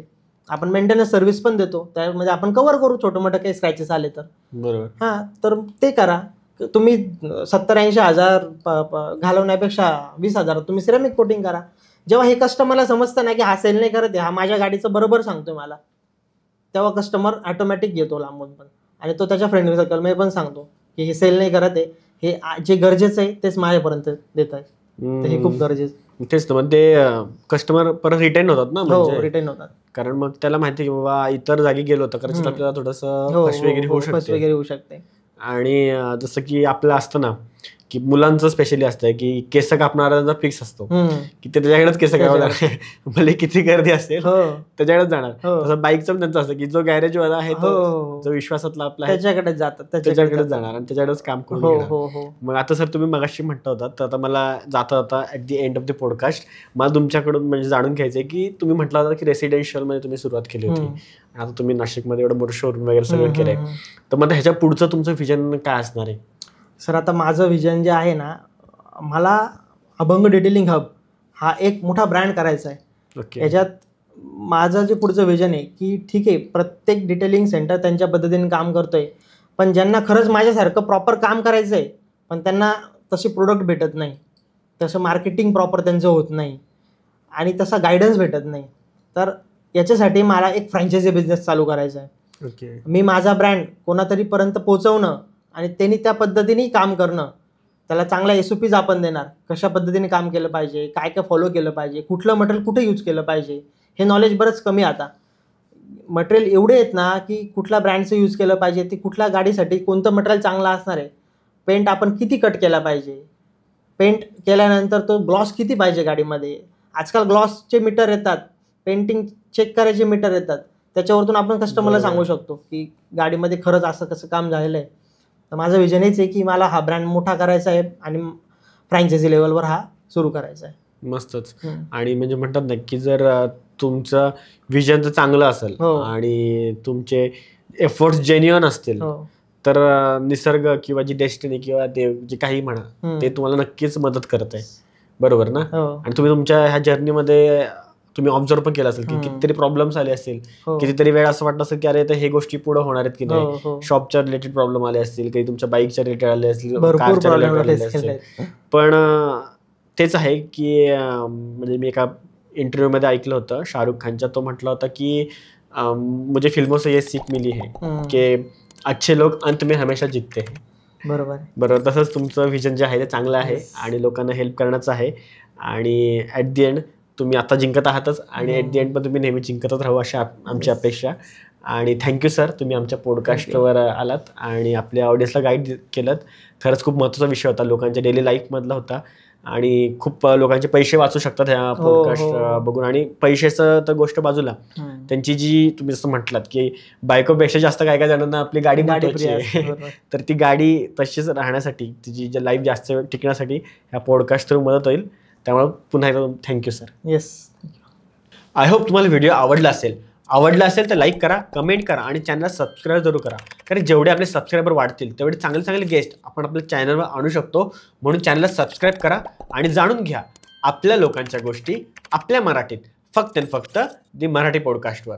आपण मेंटेनन्स सर्व्हिस पण देतो, त्यामध्ये आपण कव्हर करू छोटं मोठं काही स्क्रॅचेस आले तर. बरोबर. हां, तर ते करा. तुम्ही 70-80 हजार घालवण्यापेक्षा 20,000 तुम्ही सिरेमिक कोटिंग करा. जेव्हा हे कस्टमरला समजतं ना की हा सेल नाही करत आहे, हा माझ्या गाडीचं बरोबर सांगतोय मला, तेव्हा कस्टमर ऑटोमॅटिक घेतो लांबून पण. आणि तो त्याच्या फ्रेंड सर्कलमध्ये पण सांगतो की हे सेल नाही करत आहे, हे जे गरजेचं आहे तेच माझ्यापर्यंत देत आहे, तर हे खूप गरजेचं. तेच तर मग ते कस्टमर परत रिटर्न होतात ना, म्हणजे रिटर्न होतात. कारण मग त्याला माहिती की बाबा इतर जागी गेलो तर कदाचित आपल्याला थोडंसं फसवेगिरी होऊ शकते. आणि जसं की आपलं असतं ना की मुलांचं स्पेशली असतं की केस कापणारा फिक्स असतो की ते त्याच्याकडेच केस कापायला भले किती गर्दी असेल त्याच्याकडेच जाणार. तसं बाईकचं पण त्यांचं असतं की जो गॅरेजवाला आहे जो विश्वासातला आपला त्याच्याकडेच जातात, त्याच्याकडेच जाणार आणि त्याच्याकडेच काम करून घेणार. मग आता सर तुम्ही मगाशी म्हणता होता, तर आता मला जाता जाता at the end of the podcast मला तुमच्याकडून म्हणजे जाणून घ्यायचंय की तुम्ही म्हटलं होता की रेसिडेन्शियल मध्ये तुम्ही सुरुवात केली होती, आता तुम्ही नाशिकमध्ये एवढं मोठं शोरूम वगैरे सगळं केलंय, तर मग ह्याच्या पुढचं तुमचं व्हिजन काय असणार आहे? सर आता माझं व्हिजन जे आहे ना, मला अभंग डिटेलिंग हब हा एक मोठा ब्रँड करायचा आहे. याच्यात माझं जे पुढचं व्हिजन आहे की ठीक आहे प्रत्येक डिटेलिंग सेंटर त्यांच्या पद्धतीने काम करतोय, पण ज्यांना खरंच माझ्यासारखं प्रॉपर काम करायचं आहे पण त्यांना तसे प्रोडक्ट भेटत नाही, तसं मार्केटिंग प्रॉपर त्यांचं होत नाही आणि तसा गायडन्स भेटत नाही, तर याच्यासाठी मला एक फ्रँचायझी बिझनेस चालू करायचा आहे. मी माझा ब्रँड कोणातरीपर्यंत पोहोचवणं आणि त्यांनी त्या पद्धतीने काम करणं, त्याला चांगला SOPs आपण देणार, कशा पद्धतीने काम केलं पाहिजे, काय काय फॉलो केलं पाहिजे, कुठलं मटेरियल कुठे यूज केलं पाहिजे, हे नॉलेज बरंच कमी. आता मटेरियल एवढे आहेत ना की कुठल्या ब्रँडचं यूज केलं पाहिजे, ते कुठल्या गाडीसाठी कोणतं मटेरियल चांगलं असणार आहे, पेंट आपण किती कट केला पाहिजे, पेंट केल्यानंतर तो ग्लॉस किती पाहिजे गाडीमध्ये. आजकाल ग्लॉसचे मीटर येतात, पेंटिंग चेक करायचे मीटर येतात, त्याच्यावरतून आपण कस्टमरला सांगू शकतो की गाडीमध्ये खरंच असं कसं काम झालेलं आहे. तर माझं विजन हेच आहे की मला हा ब्रँड मोठा करायचा आहे आणि फ्रँचायझी लेवलवर हा सुरू करायचा आहे. मस्तच. आणि म्हणजे म्हणतात ना की जर तुमचं विजन जर चांगलं असेल आणि तुमचे एफर्ट्स जेन्युइन असतील तर निसर्ग किंवा जी डेस्टिनी किंवा देव जे काही म्हणा ते तुम्हाला नक्कीच मदत करत आहे, बरोबर ना. आणि तुम्ही तुमच्या ह्या जर्नीमध्ये तुम्ही ऑब्झर्व पण केलं असेल की कितीतरी प्रॉब्लेम्स आले असतील, कितीतरी वेळ असं वाटलं असेल की अरे हे गोष्टी पुढे होणार आहेत की नाही, शॉपच्या रिलेटेड प्रॉब्लेम आले असतील, काही तुमच्या बाईकच्या रिलेटेड आले असतील, कारच्या रिलेटेड आले असतील, पण तेच आहे की म्हणजे मी एका इंटरव्ह्यूमध्ये ऐकलं होतं शाहरुख खानच्या, तो म्हटला होता की मुझे फिल्मों से ये सीख मिली है कि अच्छे लोग अंत में हमेशा जीतते हैं. बरोबर बरोबर. तसंच तुमचं व्हिजन जे आहे ते चांगलं आहे आणि लोकांना हेल्प करण्याचं आहे. आणि ॲट दी एंड तुम्ही आता जिंकत आहातच आणि ॲट दी एंड पण तुम्ही नेहमी जिंकतच राहू अशी आमची अपेक्षा. आणि थँक्यू सर, तुम्ही आमच्या पॉडकास्टवर आलात आणि आपल्या ऑडियन्सला गाईड केलं. खरंच खूप महत्त्वाचा विषय होता, लोकांच्या डेली लाईफमधला होता आणि खूप लोकांचे पैसे वाचू शकतात ह्या पॉडकास्ट बघून. आणि पैशाचं तर गोष्ट बाजूला, त्यांची जी तुम्ही जसं म्हटलात की बायकोपेक्षा जास्त काय काय जणांना आपली गाडी महत्त्वाची आहे, तर ती गाडी तशीच राहण्यासाठी, तिची जे लाईफ जास्त वेळ टिकण्यासाठी ह्या पॉडकास्ट थ्रू मदत होईल. त्यामुळे पुन्हा एकदा thank you sir. Yes. I hope तुम्हाला व्हिडिओ आवडला असेल तर लाईक करा, कमेंट करा आणि चॅनलला सबस्क्राईब जरूर करा. कारण जेवढे आपले सबस्क्रायबर वाढतील तेवढे चांगले चांगले गेस्ट आपण आपल्या चॅनलवर आणू शकतो. म्हणून चॅनलला सबस्क्राईब करा आणि जाणून घ्या आपल्या लोकांच्या गोष्टी आपल्या मराठीत, फक्त आणि फक्त दी मराठी पॉडकास्टवर.